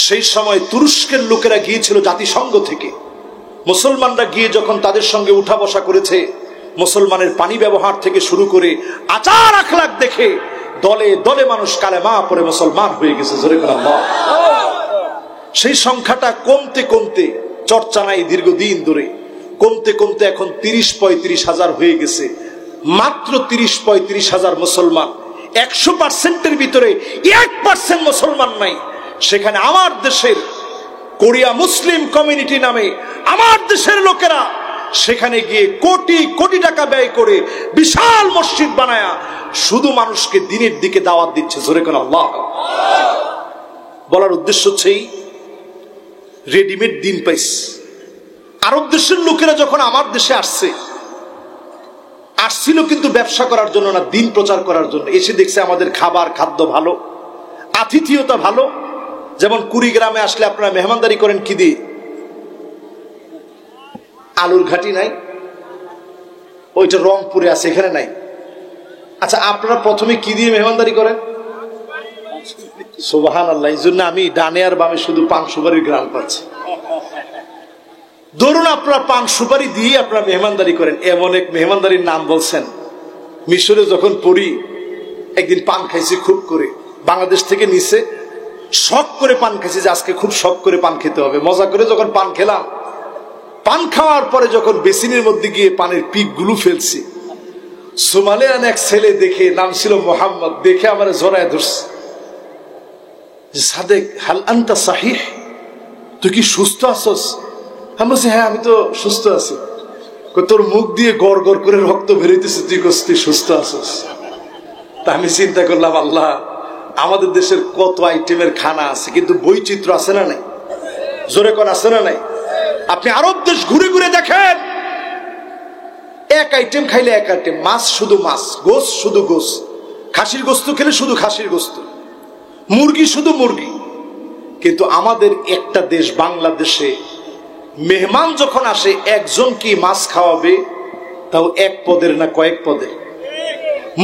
সেই সময় তুরস্কের লোকেরা গিয়েছিল জাতিসংঘ থেকে। মুসলমানরা গিয়ে যখন তাদের সঙ্গে উঠা বসা করেছে, মুসলমানের পানি ব্যবহার থেকে শুরু করে আচার আখলাক দেখে দলে দলে মানুষ কালেমা পড়ে মুসলমান হয়ে গেছে। সেই সংখ্যাটা কমতে কমতে, চর্চা নাই দীর্ঘদিন ধরে, কমতে কমতে এখন 30-35 হাজার হয়ে গেছে। মাত্র 30-35 হাজার মুসলমান 100%-এর ভিতরে 1% মুসলমান নাই। সেখানে আমার দেশের কোরিয়া মুসলিম কমিউনিটি নামে আমার দেশের লোকেরা সেখানে গিয়ে কোটি কোটি টাকা ব্যয় করে বিশাল মসজিদ বানায়া শুধু মানুষকে দিনের দিকে দাওয়াত দিচ্ছে। জোরে কোন আল্লাহ। বলার উদ্দেশ্য হচ্ছে রেডিমেড দিন পাইছে। আরব দেশের লোকেরা যখন আমার দেশে আসছিল কিন্তু ব্যবসা করার জন্য না, দিন প্রচার করার জন্য। এসে দেখছে আমাদের খাদ্য ভালো, আতিথেয়তা ভালো। যেমন কুড়িগ্রামে আসলে আপনারা মেহমানদারি করেন কি দিয়ে? আলুর ঘাটি নাই, ওইটা রংপুরে আছে, এখানে নাই। আচ্ছা, আপনারা প্রথমে কি দিয়ে মেহমানদারি করেন? সুবহানাল্লাহ। এই জন্য আমি ডানে আর বামে শুধু পান সুপারির গ্রাম পাচ্ছি। ধরুন আপনারা পান সুপারি দিয়ে আপনারা মেহমানদারি করেন। এমন এক মেহমানদারির নাম বলছেন, মিশরে যখন পড়ি একদিন পান খাইছি খুব করে, বাংলাদেশ থেকে নিচে শখ করে পান খাইছি যে আজকে খুব শখ করে পান খেতে হবে। মজা করে যখন পান খেলাম, পান খাওয়ার পরে যখন বেসিনের মধ্যে গিয়ে পানের পিক গুলো ফেলছি, সোমালিয়ান এক ছেলে দেখে, নাম ছিল মোহাম্মদ, দেখে আমার জড়ায় ধরছে, সাদেক হাল আনতা সাহিহ, তুই কি সুস্থ আছস? আমি বলছি হ্যাঁ আমি তো সুস্থ আছি। তোর মুখ দিয়ে গড় গড় করে রক্ত বেরোইতেছে, তুই তুই সুস্থ আছস? তা আমি চিন্তা করলাম, আল্লাহ আমাদের দেশের কত আইটেমের খানা আছে, কিন্তু বৈচিত্র্য আছে না নাই? জোরে কোন আছে না নাই? আপনি আরব দেশ ঘুরে ঘুরে দেখেন, এক আইটেম খাইলে এক আইটেম, মাছ শুধু মাছ, গোস শুধু গোস, খাসির গোস্ত খেলে শুধু খাসির গোস্ত, মুরগি শুধু মুরগি। কিন্তু আমাদের একটা দেশ বাংলাদেশে মেহমান যখন আসে একজন কি মাছ খাওয়াবে, তাও এক পদের না কয়েক পদের।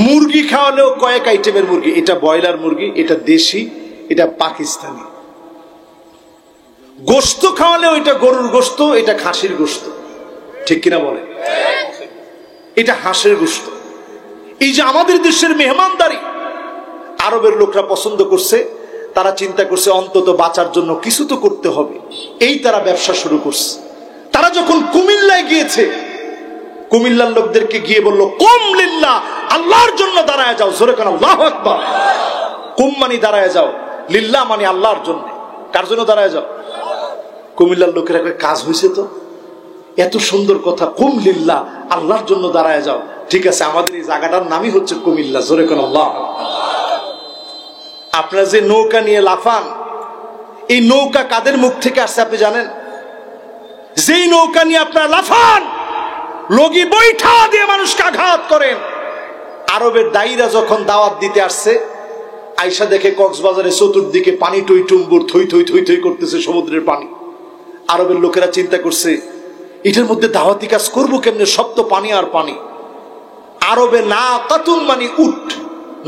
মুরগি খাওয়ালেও কয়েক আইটেমের মুরগি, এটা ব্রয়লার মুরগি, এটা দেশি, এটা পাকিস্তানি। গোস্ত খাওয়ালেও এটা গরুর গোস্ত, এটা খাসির গোস্ত, ঠিক কিনা বলে? এটা হাঁসের গোস্ত। এই যে আমাদের দেশের মেহমানদারি আরবের লোকরা পছন্দ করছে, তারা চিন্তা করছে অন্তত বাঁচার জন্য কিছু তো করতে হবে, এই তারা ব্যবসা শুরু করছে। তারা যখন কুমিল্লায় গিয়েছে, কুমিল্লার লোকদেরকে গিয়ে বলল, কুম লিল্লাহ, আল্লাহর জন্য দাঁড়ায় যাও। জোরে কেন আল্লাহু আকবার। কুম মানে দাঁড়ায় যাও, লিল্লাহ মানে আল্লাহর জন্য। কার জন্য দাঁড়ায় যাও? কুমিল্লার লোকেরা কাজ হয়েছে তো, এত সুন্দর কথা, কুম লিল্লাহ, আল্লাহর জন্য দাঁড়ায় যাও। ঠিক আছে, আমাদের এই জায়গাটার নামই হচ্ছে কুমিল্লা। জোরে কেন আল্লাহ। আপনারা যে নৌকা নিয়ে লাফান, এই নৌকা কাদের মুখ থেকে আসছে আপনি জানেন? যেই নৌকা নিয়ে আপনারা লাফান, লগি বৈঠা দিয়ে মানুষকে আঘাত করেন। আরবের দায়ীরা যখন দাওয়াত দিতে আসছে, আইসা দেখে কক্সবাজারে চতুর্দিকে পানি টইটুম্বুর, থই থই থই থই করতেছে সমুদ্রের পানি। আরবের লোকেরা চিন্তা করছে, এটার মধ্যে দাওয়াতি কাজ করবো কেমনে, সব তো পানি আর পানি। আরবে না কাতুন মানে উট,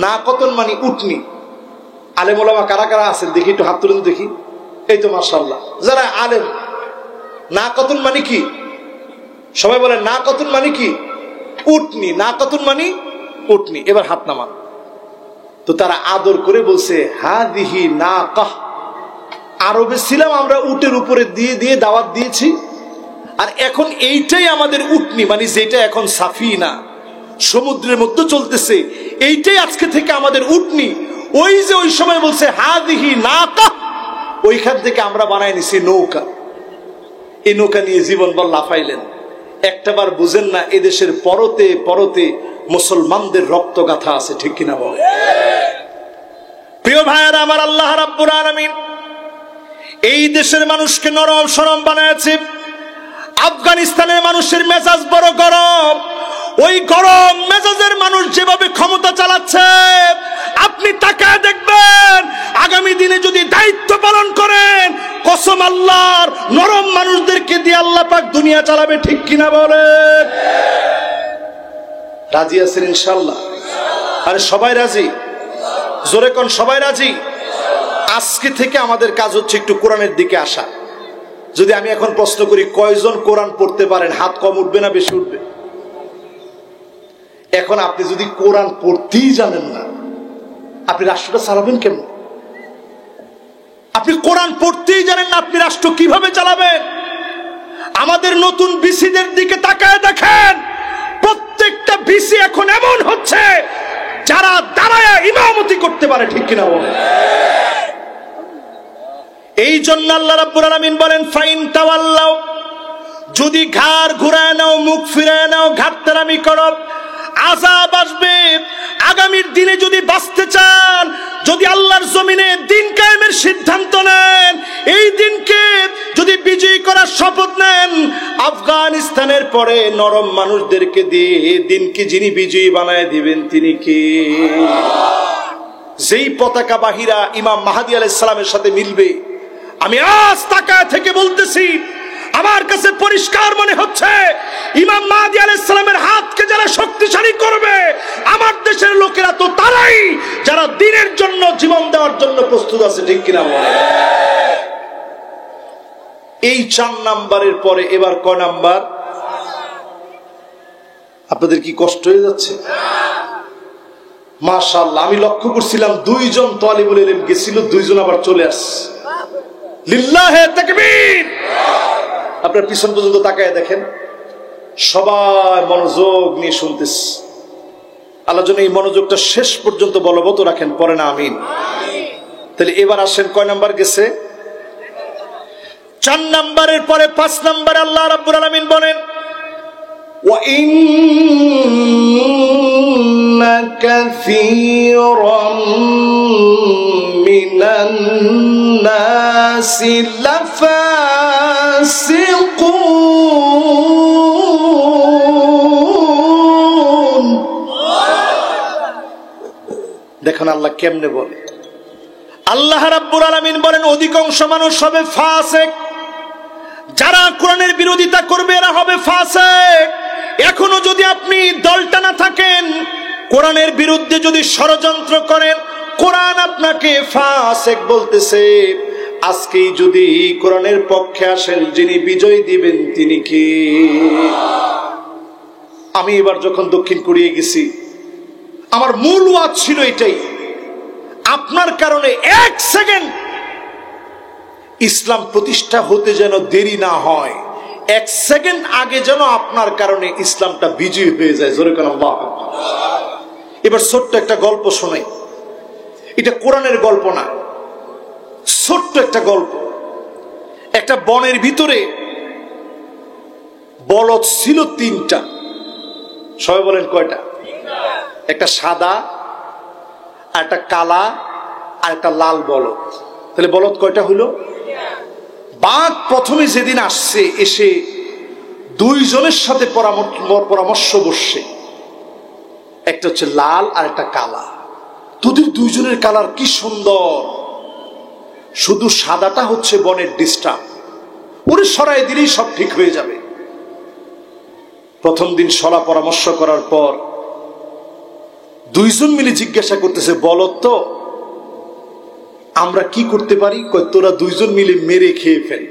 না কতন মানে উটনি। আলেম ওলামা কারা কারা আছেন দেখি, একটু হাত তুলেন দেখি। এই তো মাশাআল্লাহ, যারা আলেম। না কতন মানে কি? সবাই বলেন না কতন মানে কি? উটনি। না কতন মানে উটনি। এবার হাত নামান। তো তারা আদর করে বলছে, হাদিহি নাকাহ। আরবে ছিলাম আমরা, উটের উপরে দিয়ে দিয়ে দাওয়াত দিয়েছি, আর এখন এইটাই আমাদের উটনি, মানে যেটা এখন সাফিনা সমুদ্রের মধ্যে চলতেছে, এইটাই আজকে থেকে আমাদের উটনি। ওই যে ওই সময় বলছে হাদিহি নাকাহ, ওইখান থেকে আমরা বানাই নিছি নৌকা। এই নৌকা নিয়ে জীবনভর লাফাইলেন। একটাবার বুঝেন না, এদেশের পরতে পরতে মুসলমানদের রক্ত গাথা আছে, ঠিক কিনা বলে? প্রিয় ভাইয়েরা আমার, আল্লাহ রাব্বুল আলামিন এই দেশের মানুষকে নরম সরম বানাইছে। আফগানিস্তানের মানুষের মেজাজ বড় গরম। ওই গরম মেজাজের মানুষ যেভাবে ক্ষমতা চালাচ্ছে, আপনি তাকায় দেখবেন, আগামী দিনে যদি দায়িত্ব পালন করেন, কসম আল্লাহর, নরম মানুষদেরকে দিয়ে আল্লাহ পাক দুনিয়া চালাবে, ঠিক কিনা বলেন? রাজি আছেন ইনশাআল্লাহ? আরে সবাই রাজি? জোরে কোন সবাই রাজি? আজকে থেকে আমাদের কাজ হচ্ছে একটু কোরআনের দিকে আসা। যদি আমি এখন প্রশ্ন করি, কয়জন কোরআন পড়তে পারেন? হাত কম উঠবে না বেশি উঠবে? এখন আপনি যদি কোরআন পড়তেই জানেন না, আপনি রাষ্ট্রটা চালাবেন কেমন? আপনি কোরআন পড়তেই জানেন না, আপনি রাষ্ট্র কিভাবে চালাবেন? আমাদের নতুন বিসিদের দিকে তাকায় দেখেন, প্রত্যেকটা বিসি এখন এমন হচ্ছে যারা দাঁড়ায় ইমামতি করতে পারে, ঠিক কিনা বলেন? এই জন্য আল্লাহ রাব্বুল আলামিন বলেন ফাইন তাওয়াল্লাউ, যদি ঘাড় ঘুরায় নাও, মুখ ফিরায় নাও, ঘাটতারামি করো, আযাব আসবে। আগামীর দিনে যদি বাঁচতে চান, যদি আল্লাহর জমিনে দিন কায়েমের সিদ্ধান্ত নেন, এই দিনকে যদি বিজয়ী করার শপথ নেন, আফগানিস্তানের পরে নরম মানুষদেরকে দিয়ে দিনকে যিনি বিজয়ী বানায় দিবেন তিনি কে? যেই পতাকা বাহিরা ইমাম মাহদী আলাইহিস সালামের সাথে মিলবে, আমি আজ তাকায় থেকে বলতেছি, আমার কাছে পরিষ্কার মনে হচ্ছে ইমাম মাহদী আলাইহিস সালামের হাতকে যারা শক্তিশালী করবে, আমার দেশের লোকেরা তো তারাই যারা দ্বীনের জন্য জীবন দেওয়ার জন্য প্রস্তুত আছে, ঠিক কিনা বলেন? এই 4 নাম্বারের পরে এবার কয় নাম্বার? আপনাদের কি কষ্ট হয়ে যাচ্ছে? মাশাআল্লাহ, আমি লক্ষ্য করছিলাম 2 জন তালিবুল ইলম গেছিল, 2 জন আবার চলে আসছে। লিল্লাহে তাকবীর। আপনার পিছন পর্যন্ত তাকায় দেখেন, সবাই মনোযোগ নিয়ে শুনতেছে। আল্লাহ যেন এই মনোযোগটা শেষ পর্যন্ত বলবৎ রাখেন, পরে না আমিন। তাহলে এবার আসেন, কয় নাম্বার গেছে? 4 নাম্বারের পরে 5 নাম্বারে আল্লাহ রাব্বুল আলামিন বলেন ওয়া ইন্না কাসীরাম মিনান নাসি লাফাসিকুন। দেখুন আল্লাহ কেমনে বলে। আল্লাহ রাব্বুল আলামিন বলেন অধিকাংশ মানুষ হবে ফাসিক, যারা কোরআনের বিরোধিতা করবে এরা হবে ফাসিক। এখনো যদি আপনি দলটানা থাকেন, কোরআনের বিরুদ্ধে যদি ষড়যন্ত্র করেন, কোরআন আপনাকে ফাসিক বলতেছে। আজকেই যদি কোরআনের পক্ষে আসেন, যিনি বিজয় দিবেন তিনি কে? আমি এবার যখন দক্ষিণ কোরিয়া গেছি, আমার মূল ওয়াজ ছিল এটাই, আপনার কারণে 1 সেকেন্ড ইসলাম প্রতিষ্ঠা হতে যেন দেরি না হয়, 1 সেকেন্ড আগে যেন আপনার কারণে ইসলামটা বিজয়ী হয়ে যায়। জোরে কেন আল্লাহু আকবার। এবার ছোট্ট একটা গল্প শোনাই, এটা কোরআনের গল্প না, ছোট্ট একটা গল্প। একটা বনের ভিতরে বলদ ছিল 3টা। সবাই বলেন কয়টা? একটা সাদা, আর একটা কালা, আর একটা লাল বলদ। তাহলে বলদ কয়টা হইল? বাঘ প্রথমে যেদিন আসছে, এসে 2 জনের সাথে পরামর্শ বসছে, একটা হচ্ছে লাল আর একটা কালা। তোদের 2 জনের কালার কি সুন্দর, শুধু সাদাটা হচ্ছে বনের ডিস্টার্ব, ওরে সরাই দিলেই সব ঠিক হয়ে যাবে। প্রথম দিন সলা পরামর্শ করার পর 2 জন মিলে জিজ্ঞাসা করতেছে, বলদ তো আমরা কি করতে পারি? কয় তোরা 2 জন মিলে মেরে খেয়ে ফেল।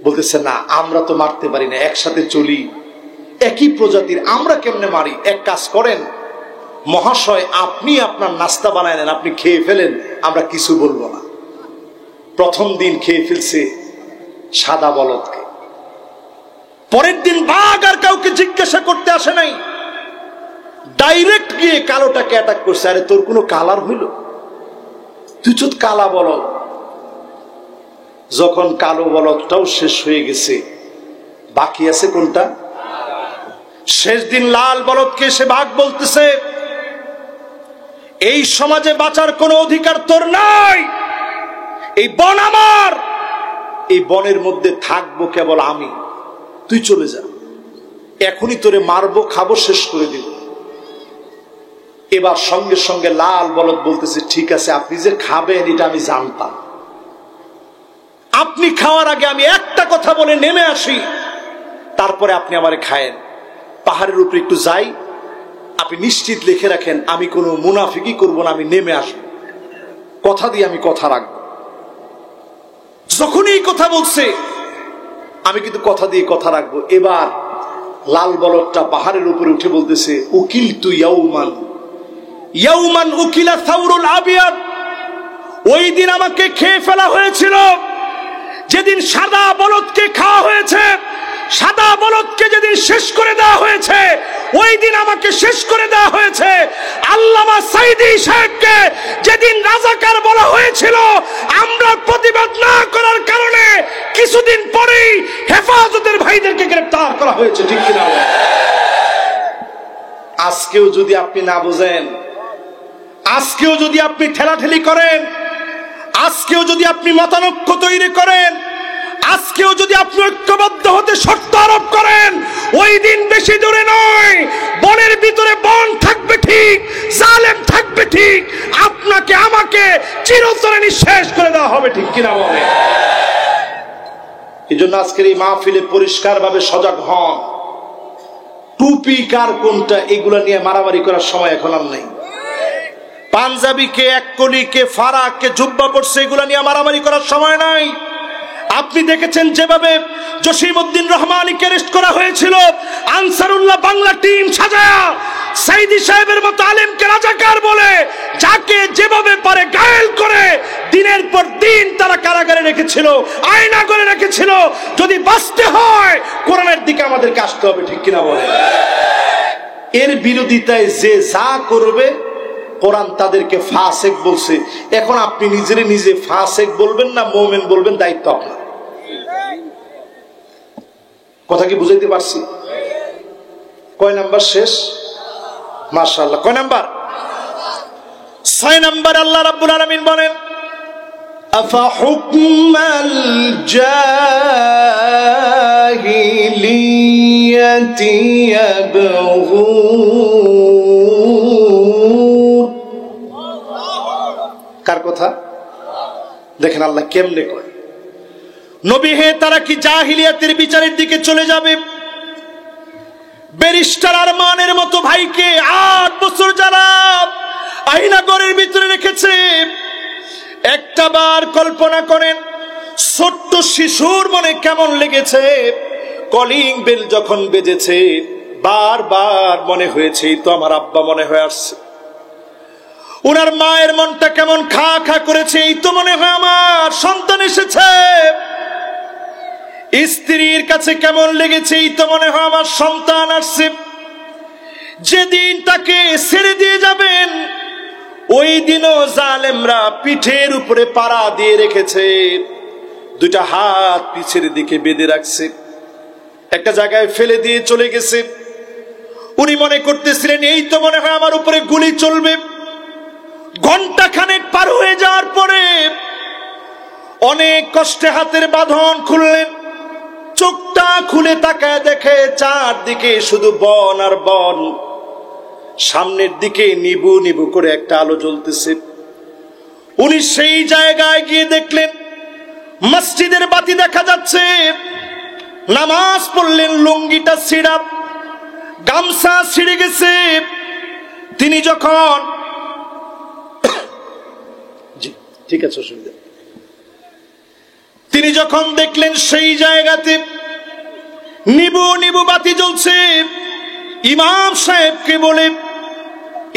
বলতেছে না, আমরা তো মারতে পারি না, একসাথে চলি, একই প্রজাতির, আমরা কেমনে মারি? এক কাজ করেন মহাশয়, আপনি আপনার নাস্তা বানায় নেন, আপনি খেয়ে ফেলেন, আমরা কিছু বলবো না। প্রথম দিন খেয়ে ফেলছে সাদা বলদকে। পরের দিন বাঘ আর কাউকে জিজ্ঞাসা করতে আসে নাই, ডাইরেক্ট গিয়ে কালোটাকে অ্যাটাক করছে। আরে তোর কোনো কালার হইল? তুই তো কালা বলদ। যখন কালো বলদটাও শেষ হয়ে গেছে, বাকি আছে কোনটা? শেষ দিন লাল বলদকে এসে বাঘ বলতেছে, এই সমাজে বাঁচার কোনো অধিকার তোর নাই, এই বন আমার, এই বনের মধ্যে থাকবো কেবল আমি, তুই চলে যা, এখনই তোরে মারবো, খাবো, শেষ করে দিব। এবার সঙ্গে সঙ্গে লাল বলদ বলতেছে, ঠিক আছে, আপনি যে খাবেন এটা আমি জানতাম, আপনি খাওয়ার আগে আমি একটা কথা বলে নেমে আসি, তারপরে আপনি আমারে খায়েন। পাহাড়ের উপরে একটু যাই, আপনি নিশ্চিত লিখে রাখেন আমি কোনো মুনাফিকি করব না, আমি নেমে আসবো, কথা দিয়ে আমি কথা রাখবো। যখনই এই কথা বলছে, আমি কিন্তু কথা দিয়ে কথা রাখবো। এবার লাল বলদটা পাহাড়ের উপরে উঠে বলতেছে, উকিল তু ইয়াউমান ইয়াউমান উকিলা সাউরুল আবিয়াদ, ওই দিন আমাকে খেয়ে ফেলা হয়েছিল, যেদিন সাদা বলদকে খাওয়া হয়েছে, সাদা বলদকে যেদিন শেষ করে দেওয়া হয়েছে, ওই দিন আমাকে শেষ করে দেওয়া হয়েছে। আল্লামা সাঈদী সাহেবকে যেদিন রাজাকার বলা হয়েছিল, আমরা প্রতিবাদ না করার কারণে কিছুদিন পরেই হেফাজতের ভাইদেরকে গ্রেফতার করা হয়েছে, ঠিক কিনা? আজকেও যদি আপনি না বুঝেন, আজকেও যদি আপনি ঠেলাঠেলি করেন, আজকেও যদি আপনি মতানৈক্য তৈরি করেন, আজকেও যদি আপনি ঐক্যবদ্ধ হতে শর্ত আরোপ করেন, ওই দিন বেশি দূরে নয়, বনের ভিতরে বন থাকবে ঠিক, জালেম থাকবে ঠিক, আপনাকে আমাকে চিরতরে নিঃশেষ করে দেওয়া হবে, ঠিক কিনা বলে? এই জন্য আজকের এই মাহফিলে পরিষ্কার ভাবে সজাগ হন। টুপি কার কোনটা এগুলা নিয়ে মারামারি করার সময় এখন আর নেই। পাঞ্জাবি কে, এক কলি কে, ফারাক কে, জুব্বা পড়ছে, এগুলা নিয়ে মারামারি করার সময় নাই। আপনি দেখেছেন যেভাবে জসিমউদ্দিন রহমানীকে অ্যারেস্ট করা হয়েছিল, আনসারুল্লাহ বাংলা টিম সাজায়া সাঈদী সাহেবের মতো আলেমকে রাজাকার বলে যাকে যেভাবে পারে ঘায়েল করে দিনের পর দিন তারা কারাগারে রেখেছিল, আয়না করে রেখেছিল। যদি বাঁচতে হয় কোরআনের দিকে আমাদেরকে আসতে হবে, ঠিক কিনা বলে? এর বিরোধিতায় যে যা করবে কোরআন তাদেরকে ফাসেক বলছে। এখন আপনি নিজেরে নিজে ফাসেক বলবেন না মুমিন বলবেন, দায়িত্ব আপনার। কথা কি বুঝাইতে পারছি? কয় নাম্বার শেষ? মাশাআল্লাহ। কয় নাম্বার? 6 নাম্বার। আল্লাহ রাব্বুল আলামিন বলেন, আফা হুকমাল জাহিলিয়াতি ইয়াবগুন। কার কথা? দেখেন আল্লাহ কেমনে কয়, নবী হে তারা কি জাহিলিয়াতের বিচারের দিকে চলে যাবে? ব্যারিস্টার আরমানের মতো ভাইকে 8 বছর যারা আয়নাগরের ভিতরে রেখেছে, একটা বার কল্পনা করেন ছোট্ট শিশুর মনে কেমন লেগেছে কলিং বেল যখন বেজেছে, বারবার মনে হয়েছে তো আমার আব্বা মনে হয়ে আসছে। ওনার মায়ের মনটা কেমন খা খা করেছে, এই তো মনে হয় আমার সন্তান এসেছে। স্ত্রীর কাছে কেমন লেগেছে, এই তো মনে হয় আমার সন্তান আসছে। যেদিন তাকে ছেড়ে দিয়ে যাবেন ওই দিনও জালেমরা পিঠের উপরে পাড়া দিয়ে রেখেছে, 2টা হাত পিছের দিকে বেঁধে রাখছে, একটা জায়গায় ফেলে দিয়ে চলে গেছে। উনি মনে করতেছিলেন এই তো মনে হয় আমার উপরে গুলি চলবে। ঘন্টা খানেক পার হয়ে যাওয়ার পরে অনেক কষ্টে হাতের বাঁধন খুললেন, চোখটা খুলে তাকায় দেখে চারদিকে শুধু বন আর বন, সামনের দিকে নিবু নিবু করে একটা আলো জ্বলতেছে। উনি সেই জায়গায় গিয়ে দেখলেন মসজিদের বাতি দেখা যাচ্ছে। নামাজ পড়লেন, লুঙ্গিটা ছিঁড়া, গামছা ছিঁড়ে গেছে। তিনি যখন ঠিক আছে অসুবিধা, তিনি যখন দেখলেন সেই জায়গাতে নিবু নিবু বাতি জ্বলছে, ইমাম সাহেবকে বলে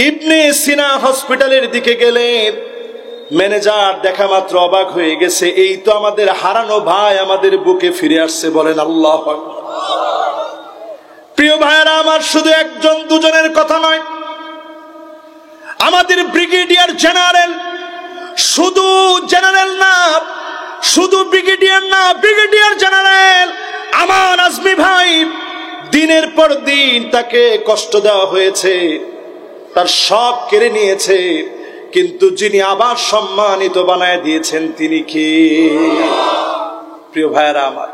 ইবনে সিনা হসপিটালের দিকে গেলেন। ম্যানেজার দেখা মাত্র অবাক হয়ে গেছে, এই তো আমাদের হারানো ভাই আমাদের বুকে ফিরে আসছে। বলেন আল্লাহু আকবার। প্রিয় ভাইরা আমার, শুধু একজন দুজনের কথা নয়, আমাদের ব্রিগেডিয়ার জেনারেল, শুধু জেনারেল না, শুধু ব্রিগেডিয়ার না, ব্রিগেডিয়ার জেনারেল আমার আজমি ভাই, দিনের পর দিন তাকে কষ্ট দেওয়া হয়েছে, তার সব কেড়ে নিয়েছে, কিন্তু যিনি আবার সম্মানিত বানায় দিয়েছেন তিনি কে? প্রিয় ভাইরা আমার,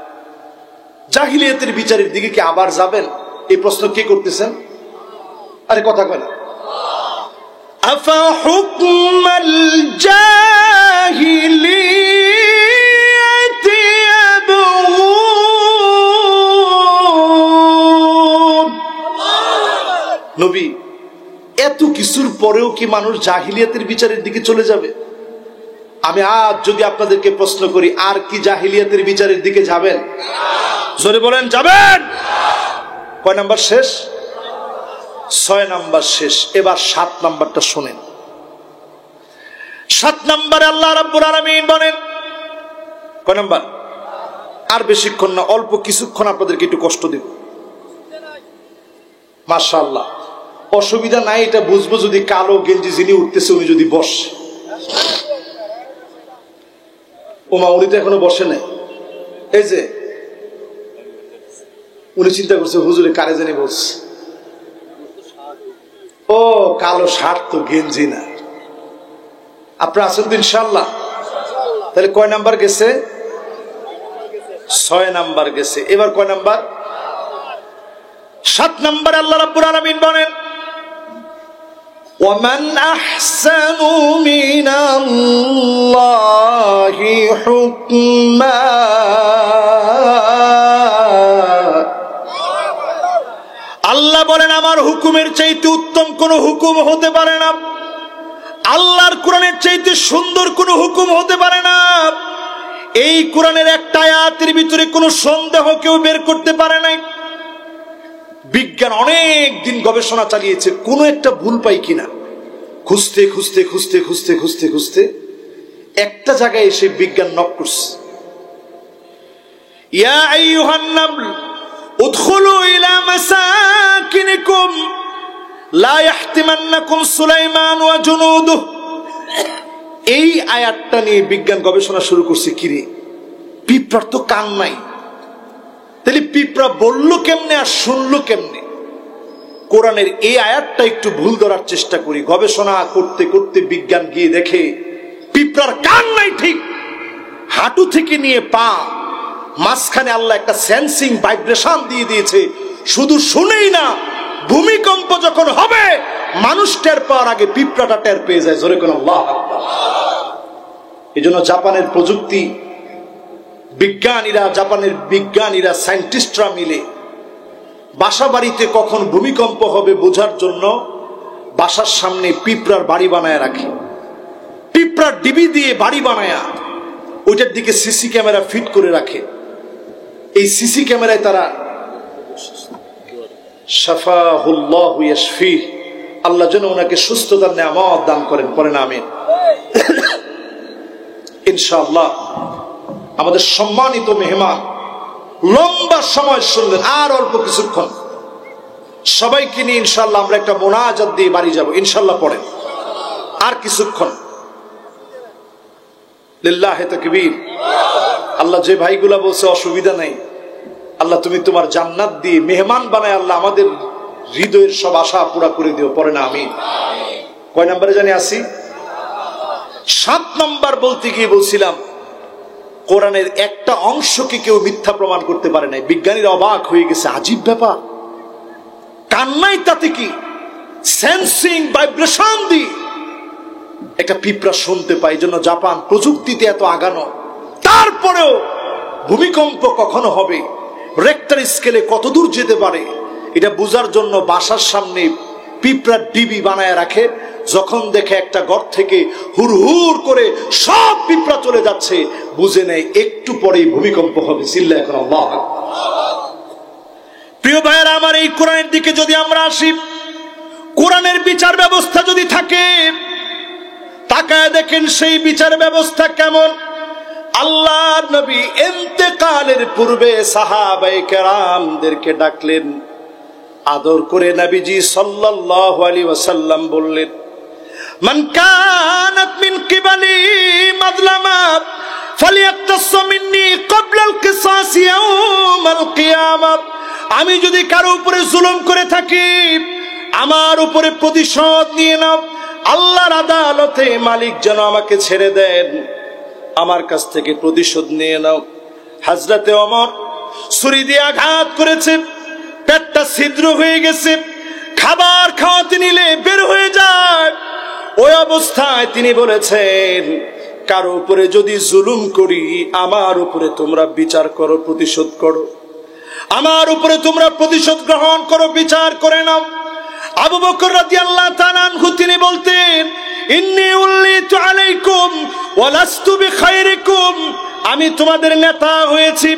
জাহিলিয়াতের বিচারের দিকে কি আবার যাবেন? এই প্রশ্ন কে করতেছেন? আরে কথা কয় না। আফা হুকমাল জাহিলিয়াতি ইয়াবগুন। নবী, এত কিছুর পরেও কি মানুষ জাহিলিয়াতের বিচারের দিকে চলে যাবে? আমি আজ যদি আপনাদেরকে প্রশ্ন করি, আর কি জাহিলিয়াতের বিচারের দিকে যাবেন? জোরে বলেন, যাবেন? কয় নাম্বার শেষ? 6 নাম্বার শেষ। এবার 7 নাম্বারটা শুনেন। 7 নাম্বারে আল্লাহ রাব্বুল আলামিন বলেন, কয় নাম্বার? আর বেশিক্ষণ না, অল্প কিছুক্ষণ আপনাদেরকে একটু কষ্ট দেব। মাশাআল্লাহ, অসুবিধা নাই, এটা বুঝবো যদি কালো গেঞ্জি যিনি উঠতেছে উনি যদি বসে। ওমা, উনি তো এখনো বসে নাই। এই যে উনি চিন্তা করছে হুজুরে কারে জানি বলছে, ও কালো শার্ট তো গেঞ্জি না। আপনারা আছেন তো ইনশাআল্লাহ? তাহলে কয় নাম্বার গেছে? 6 নাম্বার গেছে। এবার কয় নাম্বার? 7 নাম্বার। আল্লাহ রাব্বুল আলামিন বলেন, ওয়ামান আহসানু মিনাল্লাহি হুকমা, আল্লাহ বলেন আমার হুকুমের চাইতে উত্তম কোন হুকুম হতে পারে না, আল্লাহর কোরআনের চাইতে সুন্দর কোন হুকুম হতে পারে না। এই কোরআনের একটা আয়াতের ভিতরে কোনো সন্দেহ কেউ বের করতে পারে নাই। বিজ্ঞান অনেক দিন গবেষণা চালিয়েছে কোন একটা ভুল পাই কিনা, খুঁজতে খুঁজতে খুঁজতে খুঁজতে খুঁজতে খুঁজতে একটা জায়গায় এসে বিজ্ঞান নক করছে, ইয়া আইয়ুহান নামল উদখুলু ইলা মাসাকিনিকুম লা ইয়াহতিমান্নাকুম সুলাইমান ওয়া জুনুদুহু। এই আয়াতটা নিয়ে বিজ্ঞান গবেষণা শুরু করছে। কিরে, পিঁপড়ার তো কান নাই, তাহলে পিঁপড়া বললো কেমনে আর শুনলো কেমনে? কোরআনের এই আয়াতটা একটু ভুল ধরার চেষ্টা করি। গবেষণা করতে করতে বিজ্ঞান গিয়ে দেখে পিঁপড়ার কান নাই ঠিক, হাঁটু থেকে নিয়ে পা মাঝখানে আল্লাহ একটা সেন্সিং ভাইব্রেশন দিয়ে দিয়েছে। শুধু শুনেই না, ভূমিকম্প যখন হবে মানুষ টের পাওয়ার আগে পিঁপড়াটা টের পেয়ে যায়। জোরে কোন আল্লাহু আকবার। এজন্য জাপানের প্রযুক্তি বিজ্ঞানীরা, জাপানের বিজ্ঞানীরা, সায়েন্টিস্টরা মিলে বাসা বাড়িতে কখন ভূমিকম্প হবে বোঝার জন্য বাসার সামনে পিঁপড়ার বাড়ি বানায় রাখে। পিঁপড়ার ডিবি দিয়ে বাড়ি বানায়া ওইটার দিকে সিসি ক্যামেরা ফিট করে রাখে। এই সিসি ক্যামেরায় তারা শাফাহুল্লাহু ইয়াশফি, আল্লাহ যেন ওনাকে সুস্থতার নেয়ামত দান করেন, পড়েন আমিন। ইনশাআল্লাহ আমাদের সম্মানিত মেহমান লম্বা সময় শুনলেন, আর অল্প কিছুক্ষণ সবাইকে নিয়ে ইনশাআল্লাহ আমরা একটা মোনাজাত দিয়ে বাড়ি যাব ইনশাআল্লাহ। পড়েন আর কিছুক্ষণ। লিল্লাহি তাকবীর। আল্লাহ যে ভাইগুলা বলছে অসুবিধা নাই, আল্লাহ তুমি তোমার জান্নাত দিয়ে মেহমান বানায় আল্লাহ আমাদের হৃদয়ের সব আশা পুরা করে দিও, পড়েন আমিন। কয় নম্বরে জানি আসি? 7 নম্বর বলতে গিয়ে বলছিলাম কোরআনের একটা অংশকে কেউ মিথ্যা প্রমাণ করতে পারে নাই। বিজ্ঞানীরা অবাক হয়ে গেছে, আজীব ব্যাপার, কান্নাই তাতে কি সেন্সিং ভাইব্রেশন দিয়ে একটা পিঁপড়া শুনতে পায়। জন্য জাপান প্রযুক্তিতে এত আগানো, তারপরেও ভূমিকম্প কখনো হবে, রেক্টার স্কেলে কত দূর যেতে পারে এটা বোঝার জন্য বাসার সামনে পিঁপড়ার ডিবি বানায় রাখে। যখন দেখে একটা ঘর থেকে হুর হুর করে সব পিঁপড়া চলে যাচ্ছে, বুঝে নেয় একটু পরেই ভূমিকম্প হবে। চিল্লায় এখন আল্লাহু আকবার। প্রিয় ভাইয়েরা আমার, এই কোরআনের দিকে যদি আমরা আসি, কোরআনের বিচার ব্যবস্থা যদি থাকে, তাকায় দেখেন সেই বিচার ব্যবস্থা কেমন। আল্লাহর নবী ইন্তেকালের পূর্বে সাহাবায়ে কেরামদেরকে ডাকলেন, আদর করে নবীজি সাল্লাল্লাহু আলাইহি ওয়াসাল্লাম বললেন, মান কানাত মিন কিবালি মাযলামা ফালিয়াকতাস মিন্নি ক্বাবলা আল কিসাস ইয়াউমাল কিয়ামাহ। আমি যদি কারো উপরে জুলুম করে থাকি, আমার উপরে প্রতিশোধ নিয়ে নাও। আল্লাহর আদালতে মালিক যেন আমাকে ছেড়ে দেন, আমার কাছ থেকে প্রতিশোধ নিয়ে নাও। হযরতে ওমর ছুরি দিয়ে আঘাত করেছে, পেটটা ছিদ্র হয়ে গেছে, খাবার খাওয়াতে নিলে বের হয়ে যায়। ওই অবস্থায় তিনি বলেছেন, কারো উপরে যদি জুলুম করি, আমার উপরে তোমরা বিচার করো, প্রতিশোধ করো, আমার উপরে তোমরা প্রতিশোধ গ্রহণ করো, বিচার করে নাও। আবু বকর রাদিয়াল্লাহু তাআলা আনহু তিনি বলতেন, ইন্নী উল্লিতু আলাইকুম ওয়া লাস্তু বিখাইরিকুম, আমি তোমাদের নেতা হয়েছি,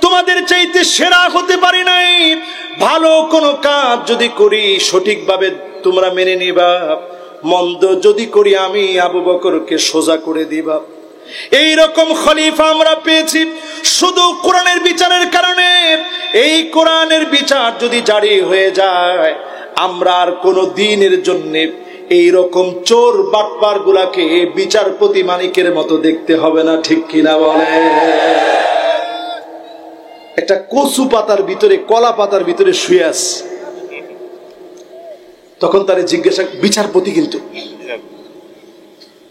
তোমাদের চাইতে সেরা হতে পারি নাই। ভালো কোনো কাজ যদি করি সঠিকভাবে তোমরা মেনে নিবা, মন্দ যদি করি আমি আবু বকরকে সোজা করে দিবা। এই রকম খলিফা আমরা পেয়েছি শুধু কোরআনের বিচারের কারণে। এই কোরআনের বিচার যদি জারি হয়ে যায়, আমরা আর কোনো দিনের জন্য এইরকম চোর বাটপার গুলাকে বিচারপতি মানিকের মতো দেখতে হবে না, ঠিক কিনা বলে? একটা কচু পাতার ভিতরে, কলা পাতার ভিতরে শুয়ে আছে, তখন তারে জিজ্ঞাসা, বিচারপতি কিন্তু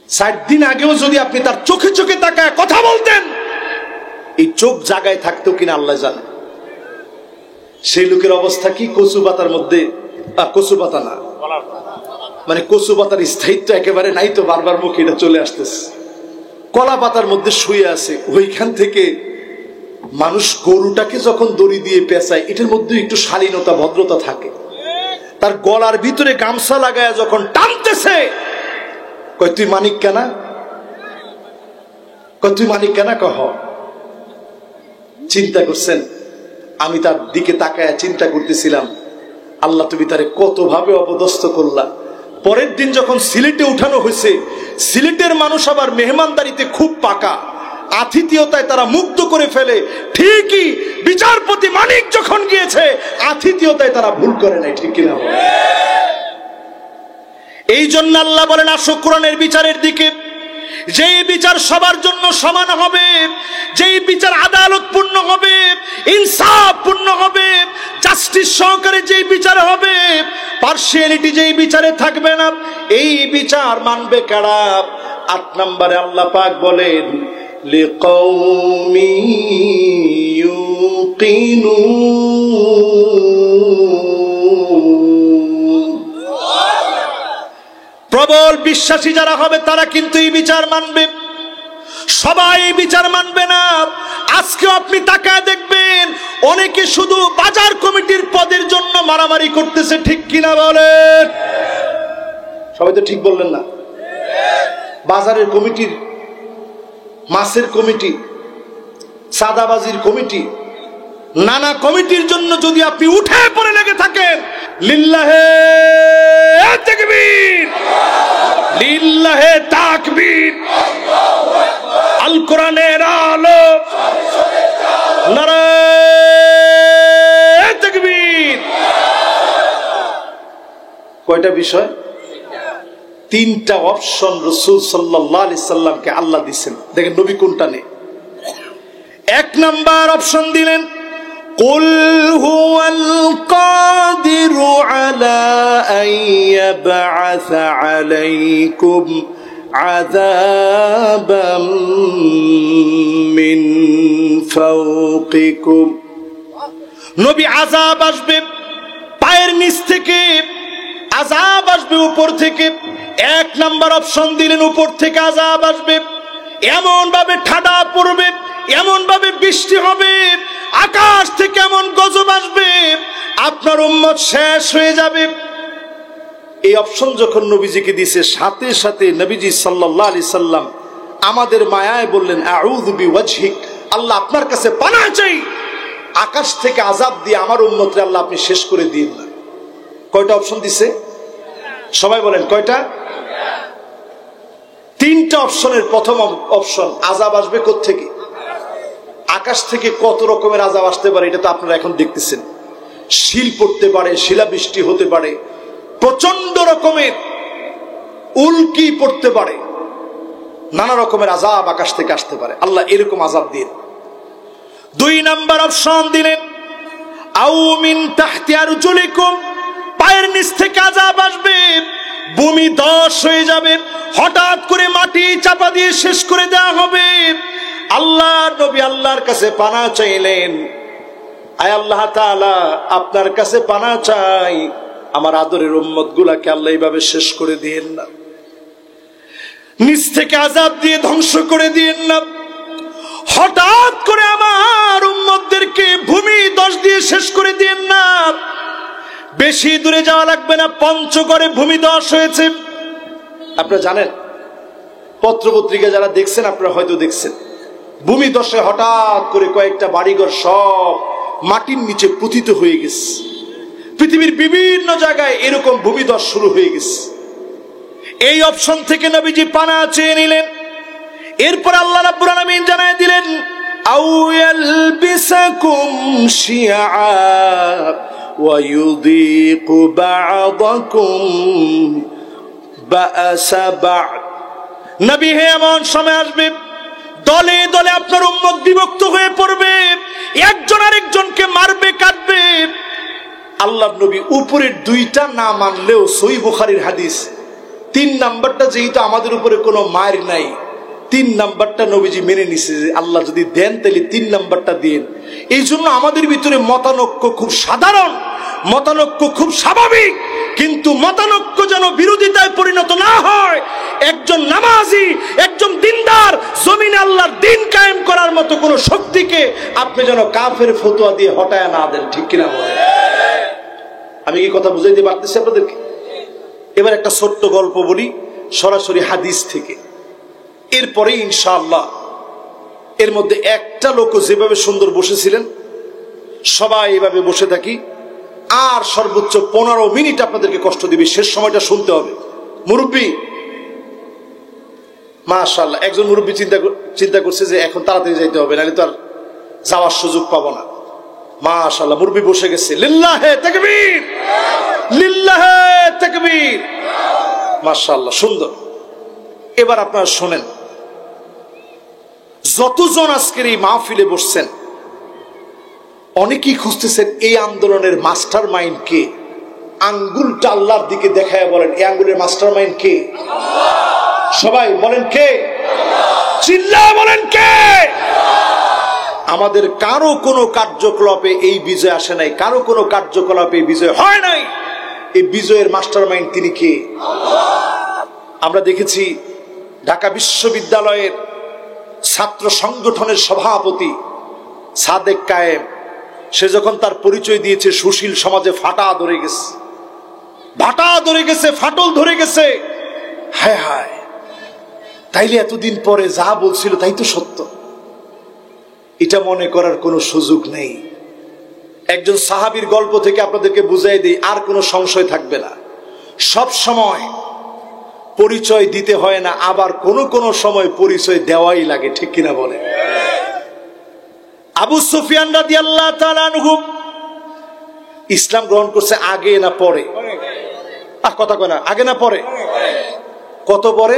60 দিন আগেও যদি আপনি তার চোখে চোখে তাকায় কথা বলতেন, এই চোখ জায়গায় থাকতো কিনা আল্লাহ জানে। সেই লোকের অবস্থা কি? কচু পাতার মধ্যে, কচু পাতা না, মানে কচু পাতার স্থায়িত্ব একেবারে নাই, তো বারবার মুখে এটা চলে আসতেছে। কলা পাতার মধ্যে শুয়ে আছে। ওইখান থেকে মানুষ গরুটাকে যখন দড়ি দিয়ে পেঁচায়, এটার মধ্যে একটু শালীনতা ভদ্রতা থাকে। তার গলার ভিতরে গামছা লাগায় যখন টানতেছে, কয় তুই মানিক কেনা, কয় তুই মানিক কেনা, কহ। চিন্তা করছেন? আমি তার দিকে তাকায় চিন্তা করতেছিলাম, আল্লাহ তুমি তারে কত ভাবে অপদস্থ করলা। পরের দিন যখন সিলেটে উঠানো হয়েছে, সিলেটের মানুষ আবার মেহমানদারিতে খুব পাকা, আতিথেয়তায় তারা মুগ্ধ করে ফেলে। ঠিকই বিচারপতি মানিক যখন গিয়েছে, আতিথেয়তায় তারা ভুল করে নাই, ঠিক কিনা? এই জন্য আল্লাহ বলেন, আসো কোরআনের বিচারের দিকে। যেই বিচার সবার জন্য সমান হবে, যেই বিচার আদালতপূর্ণ হবে, ইনসাফপূর্ণ হবে, জাস্টিস সহকারে যেই বিচার হবে, পার্সিয়ালিটি যেই বিচারে থাকবে না, এই বিচার মানবে কারা? 8 নম্বরে আল্লাহ পাক বলেন, লিকাউমি ইউকিনুন। প্রবল বিশ্বাসী যারা হবে তারা কিন্তু এই বিচার মানবে। সবাই বিচার মানবে না। আজকে আপনি তাকায় দেখবেন, অনেকে শুধু বাজার কমিটির পদের জন্য মারামারি করতেছে, ঠিক কিনা বলেন? সবাই তো ঠিক বললেন না? বাজারের কমিটির, মাছের কমিটি, সাদাবাজির কমিটি, নানা কমিটির জন্য যদি আপনি উঠে পড়ে লেগে থাকেন, লিল্লাহে তাকবীর, লিল্লাহে তাকবীর, আল কোরআনের আলো, নারায়ে তাকবীর। কয়টা বিষয়? 3টা অপশন রাসূল সাল্লাল্লাহু আলাইহি সাল্লামকে আল্লাহ দিবেন। দেখেন নবী কোনটা নেই। 1 নাম্বার অপশন দিলেন, কুল হুয়াল কাদিরু আলা আন ইয়াবআসা আলাইকুম আযাবাম মিন ফাওকিকুম। নবী, আযাব আসবে পায়ের নিচ থেকে, আযাব আসবে উপর থেকে। 1 নাম্বার অপশন দিলেন, উপর থেকে আযাব আসবে, এমন ভাবে ঠাডা পড়বে, এমন ভাবে বৃষ্টি হবে, আকাশ থেকে এমন গজব আসবে, আপনার উম্মত শেষ হয়ে যাবে। এই অপশন যখন নবীজিকে দিয়েছে, সাথে সাথে নবীজি সাল্লাল্লাহু আলাইহি সাল্লাম আমাদের মায়ায় বললেন, আউযু বিওয়াজহিক, আল্লাহ আপনার কাছে পানাহ চাই, আকাশ থেকে আযাব দিয়ে আমার উম্মতরে আল্লাহ আপনি শেষ করে দিন না। কয়টা অপশন দিছে? সবাই বলেন কয়টা? 3টা অপশনের প্রথম অপশন, আযাব আসবে কোত্থেকে? আকাশ থেকে। কত রকমের আযাব আসতে পারে এটা তো আপনারা এখন দেখতেছেন। শিল পড়তে পারে, শিলাবৃষ্টি হতে পারে, প্রচন্ড রকমের উল্কি পড়তে পারে, নানা রকমের আযাব আকাশ থেকে আসতে পারে। আল্লাহ এরকম আযাব দিন। 2 নাম্বার অপশন দিলেন, আউ মিন তাহতি আরজুলিকুম, পায়ের নিচ থেকে আযাব আসবে, ভূমি ধস হয়ে যাবে, হঠাৎ করে মাটি চাপা দিয়ে শেষ করে দেওয়া হবে। আল্লাহ নবী আল্লাহর কাছে পানাহ চাইলেন, আয় আল্লাহ তাআলা আপনার কাছে পানাহ চাই, আমার আদরের উম্মত গুলাকে আল্লাহ এইভাবে শেষ করে দিয়েন না, নিচ থেকে আযাব দিয়ে ধ্বংস করে দিয়েন না, হঠাৎ করে আমার উম্মতদেরকে ভূমি ধস দিয়ে শেষ করে দিয়েন না। বেশি দূরে যাওয়া লাগবে না, পঞ্চগড়ে ভূমি ধস হয়েছে। আপনারা জানেন, পত্রপত্রিকা যারা দেখছেন আপনারা হয়তো দেখছেন, ভূমি ধসে হঠাৎ করে কয়েকটা বাড়িঘর সব মাটির নিচে পতিত হয়ে গেছে। পৃথিবীর বিভিন্ন জায়গায় এরকম ভূমিধস শুরু হয়ে গেছে। এই অপশন থেকে নবীজি পানাহ চেয়ে নিলেন। এরপর আল্লাহ রাব্বুল আলামিন জানায় দিলেন, আউ ইয়ালবিসাকুম শিয়া ويذيق بعضكم بأس بعض। নবী হে, এমন সময় আসবে দলে দলে আপনার উম্মত বিভক্ত হয়ে পড়বে, একজন আরেকজনকে মারবে, কাটবে। আল্লাহর নবী উপরের দুইটা না মানলেও সহিহ বুখারীর হাদিস, 3 নাম্বারটা যেহেতু আমাদের উপরে কোনো মার নাই, 3 নাম্বারটা নবীজি মেনে নিছে যে আল্লাহ যদি দেন তাহলে 3 নাম্বারটা দিন। এই জন্য আমাদের ভিতরে মতানৈক্য খুব সাধারণ, মতানৈক্য খুব স্বাভাবিক, কিন্তু মতানৈক্য যেন বিরোধিতায় পরিণত না হয়। একজন নামাজি, একজন দিনদার জমিনে আল্লাহর দিন কায়েম করার মতো কোন শক্তিকে আপনি যেন কাফের ফতোয়া দিয়ে হটায় না দেন, ঠিক কিনা বলেন? আমি কি কথা বুঝাইতে পারতেছি আপনাদেরকে? এবার একটা ছোট্ট গল্প বলি সরাসরি হাদিস থেকে, এরপরে ইনশাআল্লাহ এর মধ্যে একটা লোক যেভাবে সুন্দর বসেছিলেন সবাই এভাবে বসে থাকি, আর সর্বোচ্চ 15 মিনিট আপনাদেরকে কষ্ট দিবে, শেষ সময়টা শুনতে হবে। মুরব্বী, মাশাআল্লাহ, একজন মুরব্বী চিন্তা করছে যে এখন তাড়াতাড়ি যাইতে হবে, নাহলে তো আর যাওয়ার সুযোগ পাবো না। মাশাআল্লাহ, মুরব্বী বসে গেছে। লিল্লাহে তাকবীর, লিল্লাহে তাকবীর, মাশাআল্লাহ, সুন্দর। এবার আপনারা শোনেন, যতজন আজকের এই মাহফিলে বসছেন অনেকেই খুঁজতেছেন এই আন্দোলনের মাস্টার মাইন্ড কে। আঙ্গুলটা আল্লাহর দিকে দেখায় বলেন, এই আঙ্গুলের মাস্টার মাইন্ড কে? সবাই বলেন কে? চিল্লায় বলেন কে? আমাদের কারো কোনো কার্যকলাপে এই বিজয় আসে নাই, কারো কোনো কার্যকলাপে এই বিজয় হয় নাই। এই বিজয়ের মাস্টার মাইন্ড তিনি কে? আমরা দেখেছি ঢাকা বিশ্ববিদ্যালয়ের ছাত্র সংগঠনের সভাপতি সাদেক কায়েম, সে যখন তার পরিচয় দিয়েছে সুশীল সমাজে ফাটা ধরে গেছে, ভাটা ধরে গেছে, ফাটল ধরে গেছে। হায় হায়, তাইলে এতদিন পরে যা বলছিল তাই তো সত্য, এটা মনে করার কোনো সুযোগ নেই। একজন সাহাবীর গল্প থেকে আপনাদেরকে বুঝাই দিই, আর কোনো সংশয় থাকবে না। সব সময় পরিচয় দিতে হয় না, আবার কোন সময় পরিচয় দেওয়াই লাগে, ঠিক কিনা বলে? আবু সুফিয়ান রাদিয়াল্লাহু তাআলা আনহু ইসলাম গ্রহণ করছে আগে না পরে? কথা কয় না, আগে না পরে? কত পরে?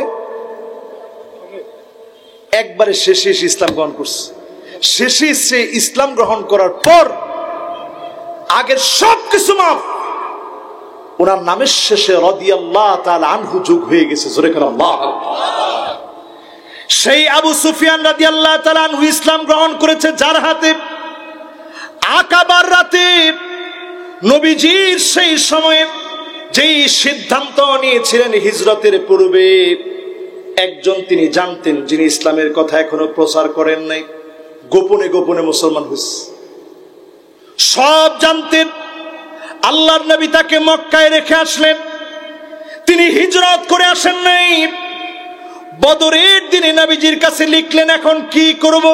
একবারে শেষে ইসলাম গ্রহণ করছে। শেষে সে ইসলাম গ্রহণ করার পর আগের সবকিছু মাফ, ওনার নামের শেষে রাদিয়াল্লাহু তাআলা আনহু যোগ হয়ে গেছে। জোরে করে আল্লাহু আকবার। সেই আবু সুফিয়ান রাদিয়াল্লাহু তাআলা আনহু ইসলাম গ্রহণ করেছে যার হাতে আকাবার রাতে নবীজির সেই সময়ে যেই সিদ্ধান্ত নিয়েছিলেন হিজরতের পূর্বে, একজন তিনি জানতেন যিনি ইসলামের কথা এখনো প্রচার করেন নাই, গোপনে গোপনে মুসলমান হয়েছে, সব জানতেন। আল্লাহর নবী তাকে মক্কায় রেখে আসলেন, তিনি হিজরত করে আসেন নাই। বদরের দিনে নবীজির কাছে লিখলেন, এখন কি করব?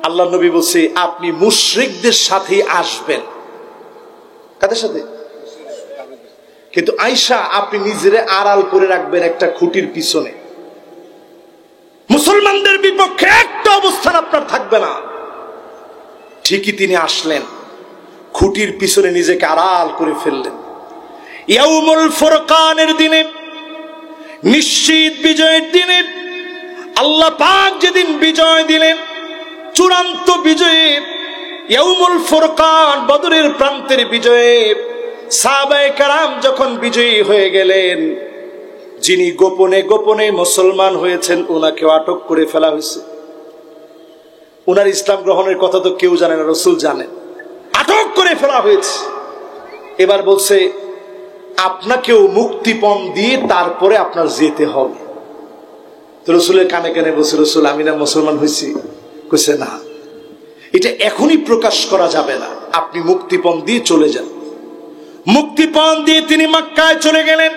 আল্লাহর নবী বলছে, আপনি মুশরিকদের সাথে আসবেন। কাদের সাথে? কিন্তু আয়েশা, আপনি নিজেরে আড়াল করে রাখবেন একটা খুঁটির পিছনে, মুসলমানদের বিপক্ষে একটা অবস্থান আপনার থাকবে না। ঠিকই তিনি আসলেন, খুঁটির পিছনে নিজেকে আড়াল করে ফেললেন। ইয়াউমুল ফুরকানের দিনে, নিশ্চিত বিজয়ের দিনে, আল্লাহ পাক যেদিন বিজয় দিলেন, চূড়ান্ত বিজয়ে, ইয়াউমুল ফুরকান, বদরের প্রান্তের বিজয়ে, সাহাবায়ে কেরাম যখন বিজয়ী হয়ে গেলেন, যিনি গোপনে গোপনে মুসলমান হয়েছেন ওনাকে আটক করে ফেলা হয়েছে। ওনার ইসলাম গ্রহণের কথা তো কেউ জানে না, রাসূল জানেন। আটক করে ফেলা হয়েছে। এবার বলছে, আপনাকেও মুক্তিপণ দিয়ে তারপরে আপনার যেতে হবে। তো রাসূলের কানে কানে বলছে, রাসূল আমি না মুসলমান হয়েছি? কইছে না, এটা এখনই প্রকাশ করা যাবে না, আপনি মুক্তিপণ দিয়ে চলে যান। মুক্তিপণ দিয়ে তিনি মক্কায় চলে গেলেন।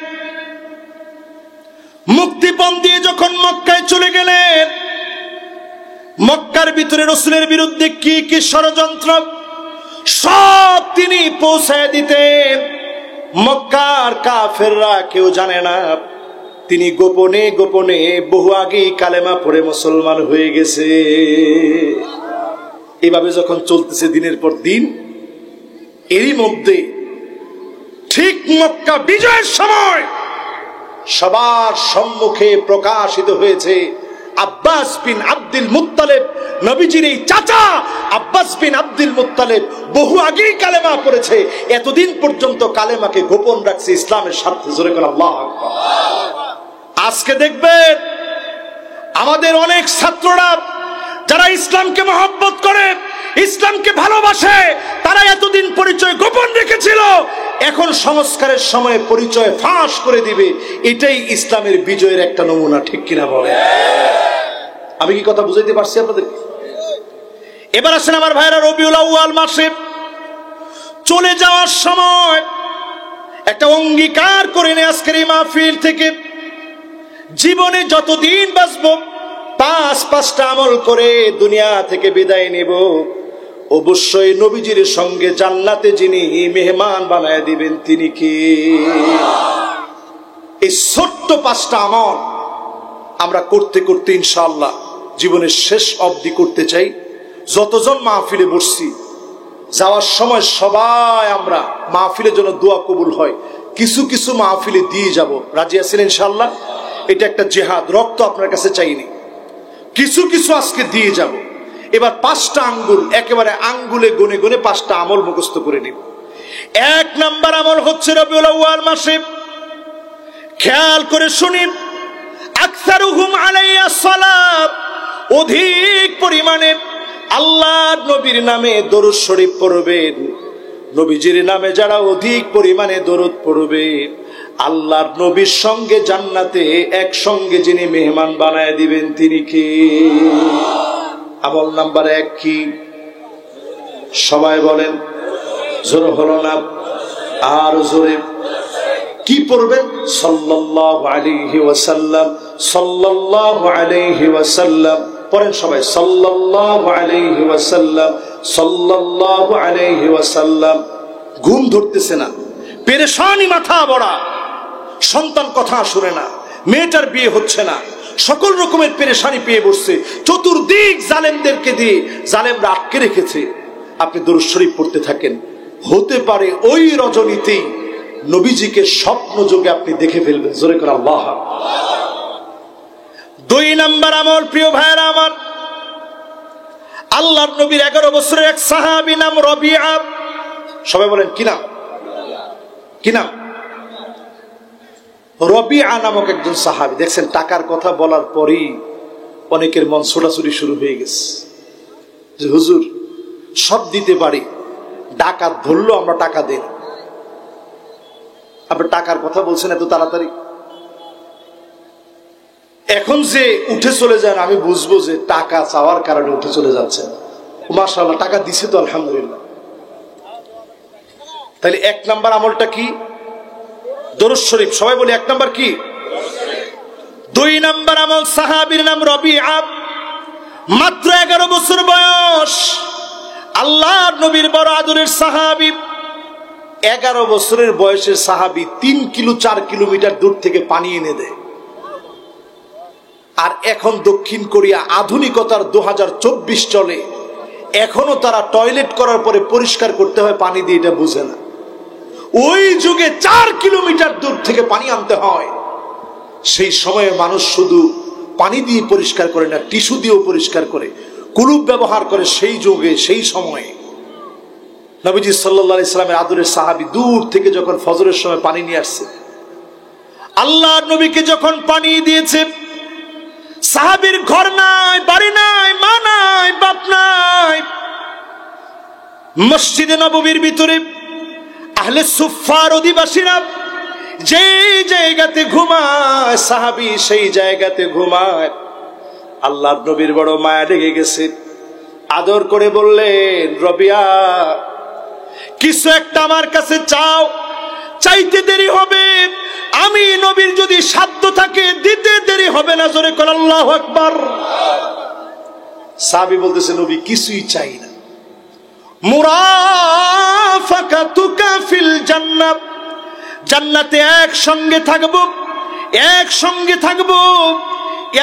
মুক্তিপণ দিয়ে যখন মক্কায় চলে গেলেন, মক্কার ভিতরে রাসূলের বিরুদ্ধে কি কি ষড়যন্ত্র সব তিনি পৌঁছায় দিতেন। মক্কার কাফেররা কেউ জানে না তিনি গোপনে গোপনে বহু আগেই কালেমা পড়ে মুসলমান হয়ে গেছে। এভাবে যখন চলতেছে দিনের পর দিন, এরই মধ্যে ঠিক মক্কা বিজয়ের সময় সবার সম্মুখে প্রকাশিত হয়েছে আব্বাস বিন আব্দুল মুত্তালিব, নবীজির এই চাচা আব্বাস বিন আব্দুল মুত্তালিব বহু আগেই কালেমা পড়েছে, এতদিন পর্যন্ত কালেমাকে গোপন রাখছে ইসলামের স্বার্থে। জোরে করে আল্লাহু আকবার। আজকে দেখবেন আমাদের অনেক ছাত্ররা যারা ইসলামকে মহব্বত করে, ইসলামকে ভালোবাসে, তারা এতদিন পরিচয় গোপন রেখেছিল, এখন সংস্কারের সময় পরিচয় ফাঁস করে দিবে। এটাই ইসলামের বিজয়ের একটা নমুনা, ঠিক কিনা বলে? আমি কি কথা বুঝাইতে পারছি আপনাদের? এবার আসেন আমার ভাইরা, রবিউল আউয়াল মাসে চলে যাওয়ার সময় একটা অঙ্গীকার করে নে আজকের এই মাহফিল থেকে, জীবনে যতদিন বাঁচবো পাঁচটা আমল করে দুনিয়া থেকে বিদায় নেব। অবশ্যই নবীজির সঙ্গে জান্নাতে যিনি মেহমান বানায় দিবেন তিনি কে? এই ছোট্ট 5টা আমল আমরা করতে করতে ইনশাআল্লাহ জীবনের শেষ অবধি করতে চাই। যতজন মাহফিলে বসছি, যাওয়ার সময় সবাই আমরা মাহফিলের জন্য দোয়া কবুল হয়, কিছু কিছু মাহফিলে দিয়ে যাব। রাজি আছেন ইনশাআল্লাহ? এটা একটা জিহাদ, রক্ত আপনার কাছে চাইনি, কিছু কিছু আজকে দিয়ে যাব। এবার 5টা আঙ্গুল, একেবারে আঙ্গুলে গনে গনে 5টা আমল মুখস্থ করে নিব। 1 নাম্বার আমল হচ্ছে রবিউল আউয়াল মাসে, খেয়াল করে শুনিন, আকসারুহুম আলাইয়া সালাত, অধিক পরিমাণে আল্লাহর নবীর নামে দরুদ শরীফ পড়বেন। নবীজির নামে যারা অধিক পরিমাণে দরুদ পড়বে, আল্লাহর নবীর সঙ্গে জান্নাতে একসঙ্গে যিনি মেহমান বানায় দিবেন তিনি কে? আমল নাম্বার 1 কি? সবাই বলেন, জোর হলো না, আর জোরে। কি পড়বেন? সাল্লাল্লাহু আলাইহি ওয়াসাল্লাম, সাল্লাল্লাহু আলাইহি ওয়াসাল্লাম। পড়েন সবাই, সাল্লাল্লাহু আলাইহি ওয়াসাল্লাম, সাল্লাল্লাহু আলাইহি ওয়াসাল্লাম। ঘুম ধরতেছে না, পেরেশানি মাথা বড়া, সন্তান কথা শুনে না, মেয়েটার বিয়ে হচ্ছে না, সকল রকমের পেরেশানি পেয়ে বসছে, চতুর্দিক জালেমদেরকে দিয়ে জালেমরা আটকে রেখেছে। আপনি দরুদ শরীফ পড়তে থাকেন, হতে পারে ওই রজনীতেই নবীজিকে স্বপ্ন যোগে আপনি দেখে ফেলবেন। জোরে করে আল্লাহ। 2 নাম্বার আমল, প্রিয় ভাইরা আমার, আল্লাহর নবীর 11 বছরের এক সাহাবী নাম রবিআ। সবাই বলেন কি নাম? কি নাম? রবিআ নামক একজন সাহাবী। দেখছেন, টাকার কথা বলার পরই অনেকের মন ছোটাছুটি শুরু হয়ে গেছে যে হুজুর সব দিতে পারি, ডাকাত ধরলো আমরা টাকা দেন। আপনি টাকার কথা বলছেন এত তাড়াতাড়ি, এখন যে উঠে চলে যান আমি বুঝবো যে টাকা চাওয়ার কারণে উঠে চলে যাচ্ছে। মাশাআল্লাহ, টাকা দিছে তো আলহামদুলিল্লাহ। তাহলে 1 নাম্বার আমলটা কি? দরুদ শরীফ। সবাই বলি 1 নাম্বার কি? 2 নাম্বার আমল, সাহাবীর নাম রবিআ, মাত্র 11 বছর বয়স, আল্লাহর নবীর বড় আদরের সাহাবী। 11 বছরের বয়সের সাহাবী 3 কিলো 4 কিলোমিটার দূর থেকে পানি এনে দেয়। আর এখন দক্ষিণ কোরিয়া আধুনিকতার 2024 চলে, এখনো তারা টয়লেট করার পরে পরিষ্কার করতে হয় পানি দিয়ে, এটা বুঝে না। ওই যুগে 4 কিলোমিটার দূর থেকে পানি আনতে হয়। সেই সময়ে মানুষ শুধু পানি দিয়ে পরিষ্কার করে না, টিস্যু দিয়েও পরিষ্কার করে, কুলুপ ব্যবহার করে। সেই যুগে, সেই সময়ে নবীজি সাল্লাল্লাহু আলাইহি সাল্লামের আদরের সাহাবী দূর থেকে যখন ফজরের সময় পানি নিয়ে আসছে, আল্লাহর নবীকে যখন পানি দিয়েছে, সাহাবীর ঘর নাই, বাড়ি নাই, মা নাই, বাপ নাই, মসজিদে নববীর ভিতরে আহলে সুফফার অধিবাসীরা যেই জায়গাতে ঘুমায়, সাহাবী সেই জায়গাতে ঘুমায়। আল্লাহর নবীর বড় মায়া লেগে গেছে, আদর করে বললেন, রবিআ কিছু একটা আমার কাছে চাও, চাইতে দেরি হবে, আমি নবীর যদি সাধ্য থাকে দিতে দেরি হবে না। জোরে করে আল্লাহু আকবার। সাহাবী বলতেছে, নবী কিছুই চাই না, মুরাফাকাতুকা ফিল জান্নাহ, জান্নাতে একসঙ্গে থাকবো, একসঙ্গে থাকবো,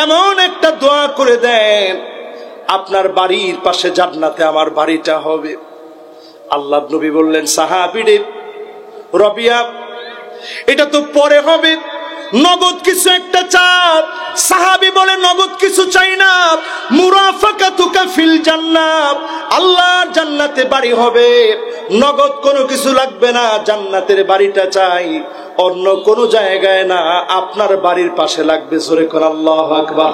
এমন একটা দোয়া করে দেন আপনার বাড়ির পাশে জান্নাতে আমার বাড়িটা হবে। আল্লাহর নবী বললেন, সাহাবীরে রবিয়া, এটা তো পরে হবে, নগদ কিছু একটা চাপ। সাহাবী বলে, নগদ কিছু চাই না, মুরাফাকাতুকা ফিল জান্নাত, আল্লাহর জান্নাতে বাড়ি হবে, নগদ কোনো কিছু লাগবে না, জান্নাতের বাড়িটা চাই, অন্য কোনো জায়গায় না, আপনার বাড়ির পাশে লাগবে। জোরে কোন আল্লাহু আকবার।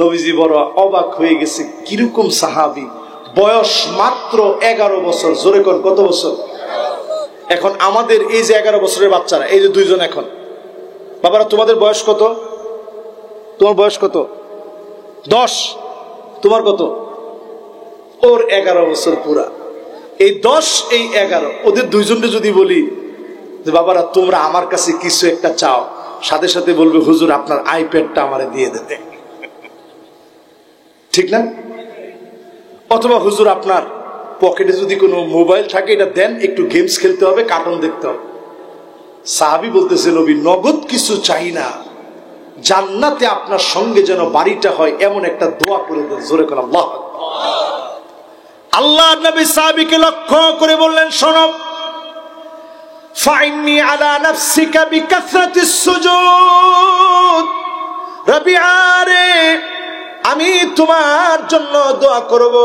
নবীজি বড় অবাক হয়ে গেছে, কিরকম সাহাবী, বয়স মাত্র 11 বছর। জোরে কোন কত বছর? এখন আমাদের এই যে 11 বছরের বাচ্চারা, এই যে দুইজন, এখন বাবারা তোমাদের বয়স কত? তোমার বয়স কত? 10। তোমার কত? ওর 11 বছর পুরা। এই 10 এই 11, ওদের দুইজনকে যদি বলি যে বাবারা তোমরা আমার কাছে কিছু একটা চাও, সাথে সাথে বলবে হুজুর আপনার আইপ্যাডটা আমারে দিয়ে দিতে, ঠিক না? অথবা হুজুর আপনার পকেটে যদি কোনো মোবাইল থাকে এটা দেন, একটু গেমস খেলতে হবে, কার্টুন দেখতে হবে। সাহাবী বলতেছে, নবী নগদ কিছু চাই না, জান্নাতে আপনার সঙ্গে যেন বাড়িটা হয় এমন একটা দোয়া করে দেন। জোরে করে আল্লাহ। আল্লাহর নবী সাহাবীকে লক্ষ্য করে বললেন, শোনো, ফাইন্নি আলা নাফসিকা বিকাসরাতিস সুজুদ, রবিয়া রে, আমি তোমার জন্য দোয়া করব,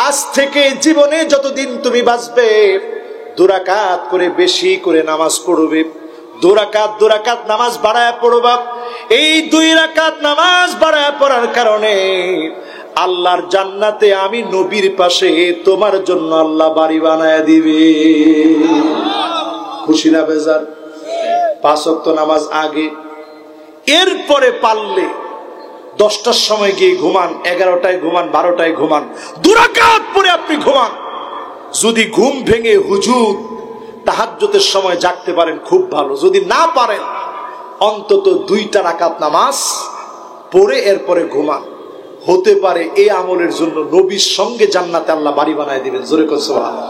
আজ থেকে জীবনে যতদিন তুমি বাঁচবে 2 রাকাত করে বেশি করে নামাজ পড়বে, 2 রাকাত নামাজ বাড়ায় পড়বা। এই 2 রাকাত নামাজ বাড়ায় পড়ার কারণে আল্লাহর জান্নাতে আমি নবীর পাশে তোমার জন্য আল্লাহ বাড়ি বানায় দিবে। খুশি না বেজার? 5 ওয়াক্ত নামাজ আগে, এরপরে পারলে 10টার সময় গিয়ে ঘুমান, 11টায় ঘুমান, 12টায় ঘুমান, 2 রাকাত পরে আপনি ঘুমান। যদি ঘুম ভেঙে হুজুর তাহাজ্জুদের সময় জাগতে পারেন খুব ভালো, যদি না পারেন অন্তত 2টা রাকাত নামাজ পড়ে এরপরে ঘুমান। হতে পারে এই আমলের জন্য নবীর সঙ্গে জান্নাতে আল্লাহ বাড়ি বানায় দিবেন। জোরে করে সুবহানাল্লাহ।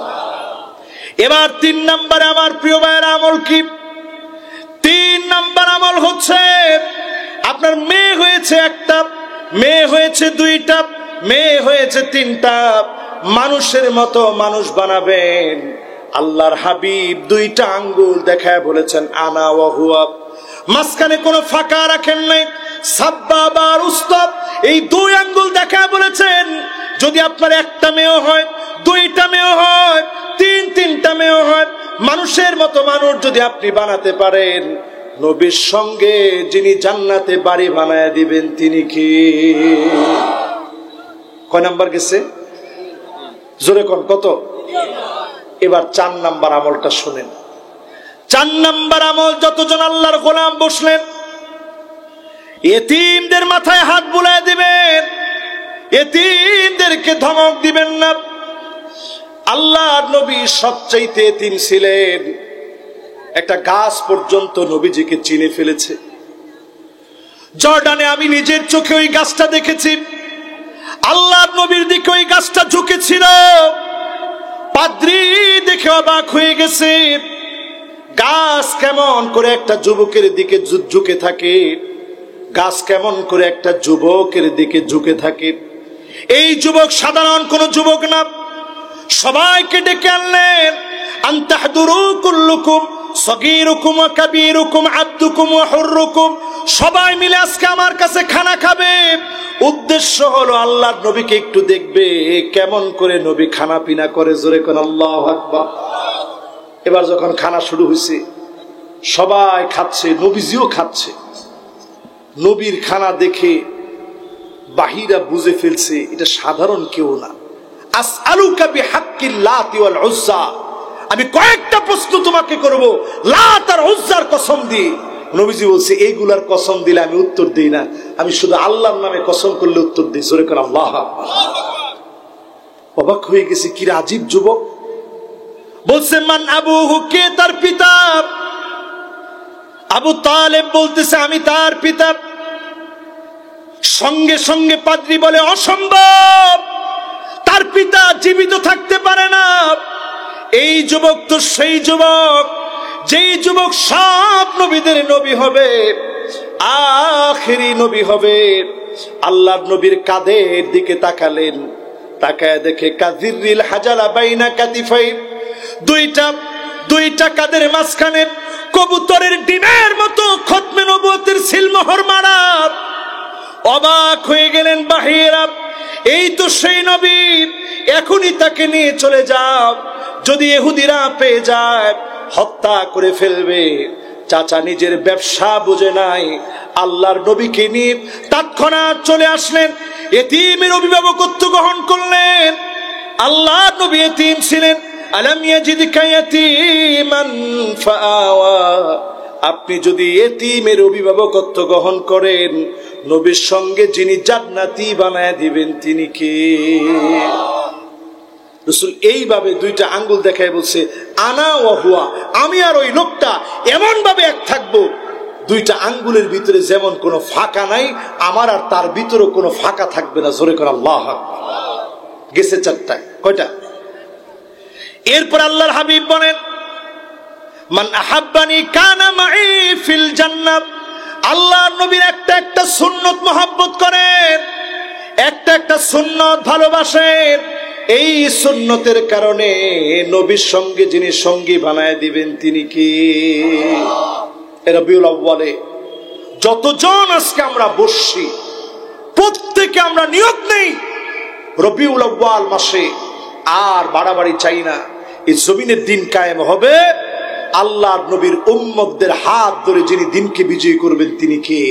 এবার 3 নম্বরে আমার প্রিয় ভাইয়ের আমল কি? 3 নম্বর আমল হচ্ছে, আপনার মেয়ে হয়েছে 1টা, মেয়ে হয়েছে 2টা, মেয়ে হয়েছে 3টা, মানুষের মতো মানুষ বানাবেন। আল্লাহর হাবিব 2টা আঙ্গুল দেখায় বলেছেন, আনা ওয়া হুয়া, মাঝখানে কোনো ফাঁকা রাখেন নাই, সাব্বাবা আর উস্তাব, এই 2 আঙ্গুল দেখায় বলেছেন, যদি আপনার 1টা মেয়ে হয়, 2টা মেয়ে হয়, 3টা মেয়ে হয়, মানুষের মতো মানুষ যদি আপনি বানাতে পারেন, নবীর সঙ্গে যিনি জান্নাতে বাড়ি বানায় দিবেন তিনি কি? কয় নাম্বার গেছে? জোরে কোন কত? এবার 4 নাম্বার আমলটা শুনেন। 4 নাম্বার আমল, যতজন আল্লাহর গোলাম বসলেন, এতিমদের মাথায় হাত বুলায় দিবেন, এতিমদেরকে ধমক দিবেন না। আল্লাহর নবী সবচাইতে এতিম ছিলেন, একটা গাছ পর্যন্ত নবীজিকে চিনে ফেলেছে। জর্ডানে আমি নিজের চোখে ওই গাছটা দেখেছি, আল্লাহর নবীর দিকে ওই গাছটা ঝুঁকেছিল, পাদ্রী দেখে অবাক হয়ে গেছে, গাছ কেমন করে একটা যুবকের দিকে ঝুঁকে থাকে, গাছ কেমন করে একটা যুবকের দিকে ঝুঁকে থাকে। এই যুবক সাধারণ কোন যুবক না, সবাইকে ডেকে আনলেন, আনতাহদুরু কুল্লুকুম সগীরুকুম ওয়া কাবীরুকুম আবদুকুম ওয়া হুররুকুম, সবাই মিলে আজকে আমার কাছে খানা খাবে। উদ্দেশ্য হলো আল্লাহর নবীকে একটু দেখবে কেমন করে নবী খানা পিনা করে। জোরে কোন আল্লাহু আকবার। এবার যখন খানা শুরু হয়েছে, সবাই খাচ্ছে, নবীজিও খাচ্ছে। নবীর খানা দেখে বাহিরা বুঝে ফেলছে এটা সাধারণ কেউ না। আসআলুকা বিহাক্কিল লাতি ওয়াল উজ্জা, আমি কয়েকটা প্রশ্ন তোমাকে করব লাত আর উজ্জার কসম দিয়ে। নবীজি বলছে এইগুলার কসম দিলে আমি উত্তর দেই না, আমি শুধু আল্লাহর নামে কসম করলে উত্তর দিই। জোরে করে আল্লাহু আকবার। অবাক হয়ে গেছে, কি আজীব যুবক। বলছে মান আবুহু, কে তার পিতা? আবু তালেব বলতেছে আমি তার পিতা। সঙ্গে সঙ্গে পাদ্রী বলে অসম্ভব, তার পিতা জীবিত থাকতে পারে না। এই যুবক তো সেই যুবক যেই যুবক সব নবীদের নবী হবে, আখেরি নবী হবে। আল্লাহর নবীর কাঁধের দিকে তাকালেন, তাকায় দেখে কাযিরিল হাজালা বাইনা কাতিফাই, দুইটা কাদের মাঝখানে কবুতরের ডিমের মতো খতমে নবুয়তের সিলমোহর মারা। অবাক হয়ে গেলেন বাহিরা, এই তো সেই নবী, এখনই তাকে নিয়ে চলে যাও, যদি ইহুদিরা পেয়ে যায় হত্যা করে ফেলবে। চাচা নিজের ব্যবসা বুঝে নাই, আল্লাহর নবীকে নিয়ে তৎক্ষণাৎ চলে আসলেন, এতিমের অভিভাবকত্ব গ্রহণ করলেন। আল্লাহর নবী এতিম ছিলেন। আলাম ইয়াজিদকা ইয়াতীমান ফাআওয়া, আপনি যদি এতিমের অভিভাবকত্ব গ্রহণ করেন, নবীর সঙ্গে যিনি জান্নাতি বানায় দিবেন তিনি কে? রাসূল এইভাবে দুইটা আঙ্গুল দেখায় বলছে, আনা ওয়া হুয়া, আমি আর ওই লোকটা এমন ভাবে এক থাকবো, দুইটা আঙ্গুলের ভিতরে যেমন কোনো ফাঁকা নাই, আমার আর তার ভিতরে কোনো ফাঁকা থাকবে না। জোরে করে আল্লাহু আকবার। গেছে চারটায়, কয়টা? এরপর আল্লাহর হাবিব বলেন, মান আহাব্বানি কানা মাই ফিল জান্নাহ। আল্লাহর নবীর একটা সুন্নত মহব্বত করেন, একটা সুন্নত ভালোবাসেন। এই সুন্নতের কারণে নবীর সঙ্গে যিনি সঙ্গী বানায় দিবেন তিনি কি? রবিউল আউয়ালে যতজন আজকে আমরা বসছি, প্রত্যেকে আমরা নিয়ত নেই রবিউল আউয়াল মাসে আর বাড়াবাড়ি চাই না, এই জমিনের দিন কায়েম হবে আল্লাহর নবীর উম্মতদের হাত ধরে যিনি দিনকে বিজয়ী করবেন তিনি কে?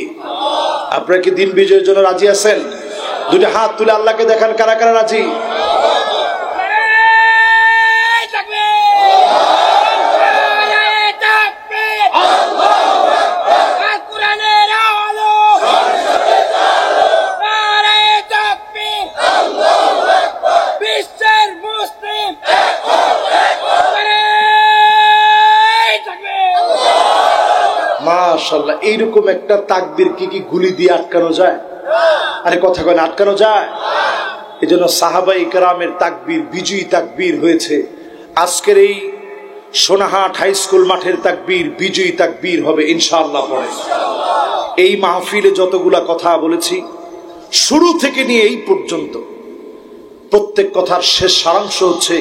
আপনারা কি দিন বিজয়ের জন্য রাজি আছেন? দুটো হাত তুলে আল্লাহকে দেখান, কারা কারা রাজি? মাশাআল্লাহ, এইরকম একটা তাকবীর কি গুলি দিয়ে আটকানো যায়? আরে কথা কয় না, আটকানো যায়? এই জন্য সাহাবায়ে কেরামের তাকবীর বিজয়ী তাকবীর হয়েছে। আজকের এই সোনাহাট হাই স্কুল মাঠের তাকবীর বিজয়ী তাকবীর হবে ইনশাআল্লাহ। পরে এই মাহফিলে যতগুলা কথা বলেছি শুরু থেকে নিয়ে এই পর্যন্ত, প্রত্যেক কথার শেষ সারাংশ হচ্ছে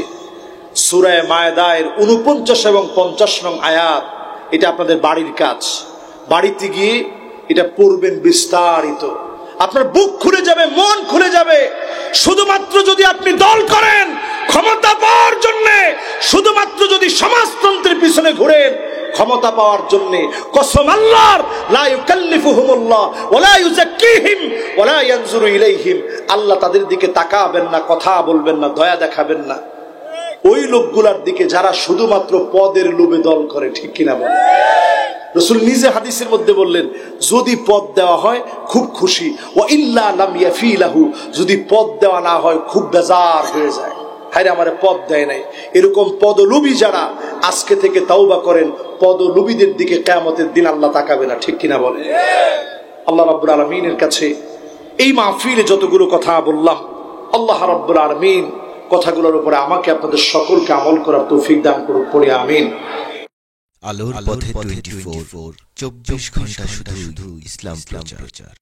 সূরা মায়েদার 49 এবং 50 নং আয়াত। এটা আপনাদের বাড়ির কাজ, বাড়িতে গিয়ে এটা পড়বেন বিস্তারিত। আপনার বুক খুলে যাবে, মন খুলে যাবে। শুধুমাত্র যদি আপনি দল করেন ক্ষমতা পাওয়ার জন্য, শুধুমাত্র যদি সমাজতন্ত্রের পিছনে ঘুরেন ক্ষমতা পাওয়ার জন্য, কসম আল্লাহর, লা ইউকাল্লিফুহুমুল্লাহ ওয়া লা ইউযাক্কিহিম ওয়া লা ইয়ানজুরু ইলাইহিম, আল্লাহ তাদের দিকে তাকাবেন না, কথা বলবেন না, দয়া দেখাবেন না। ওই লোকগুলার দিকে যারা শুধুমাত্র পদের লোভে দল করে, ঠিক কিনা বলেন? রাসূল নিজে হাদিসের মধ্যে বললেন, যদি পদ দেওয়া হয় খুব খুশি, ওয়া ইল্লা লাম ইয়াফিলাহু, যদি পদ দেওয়া না হয় খুব বেজার হয়ে যায়, হায়রে আমারে পদ দেয় নাই। এরকম পদলোভী যারা আজকে থেকে তাওবা করেন, পদলোভীদের দিকে কিয়ামতের দিন আল্লাহ তাকাবে না, ঠিক কিনা বলেন? আল্লাহ রাব্বুল আলামিনের কাছে এই মাহফিলে যতগুলো কথা বললাম, আল্লাহ রাব্বুল আলামিন কথাগুলোর উপরে আমাকে আপনাদের সকলকে আমল করার তৌফিক দান করুন, পড়ি আমিন। আলোর পথে 24, 24 ঘন্টা শুধু ইসলাম প্রচার।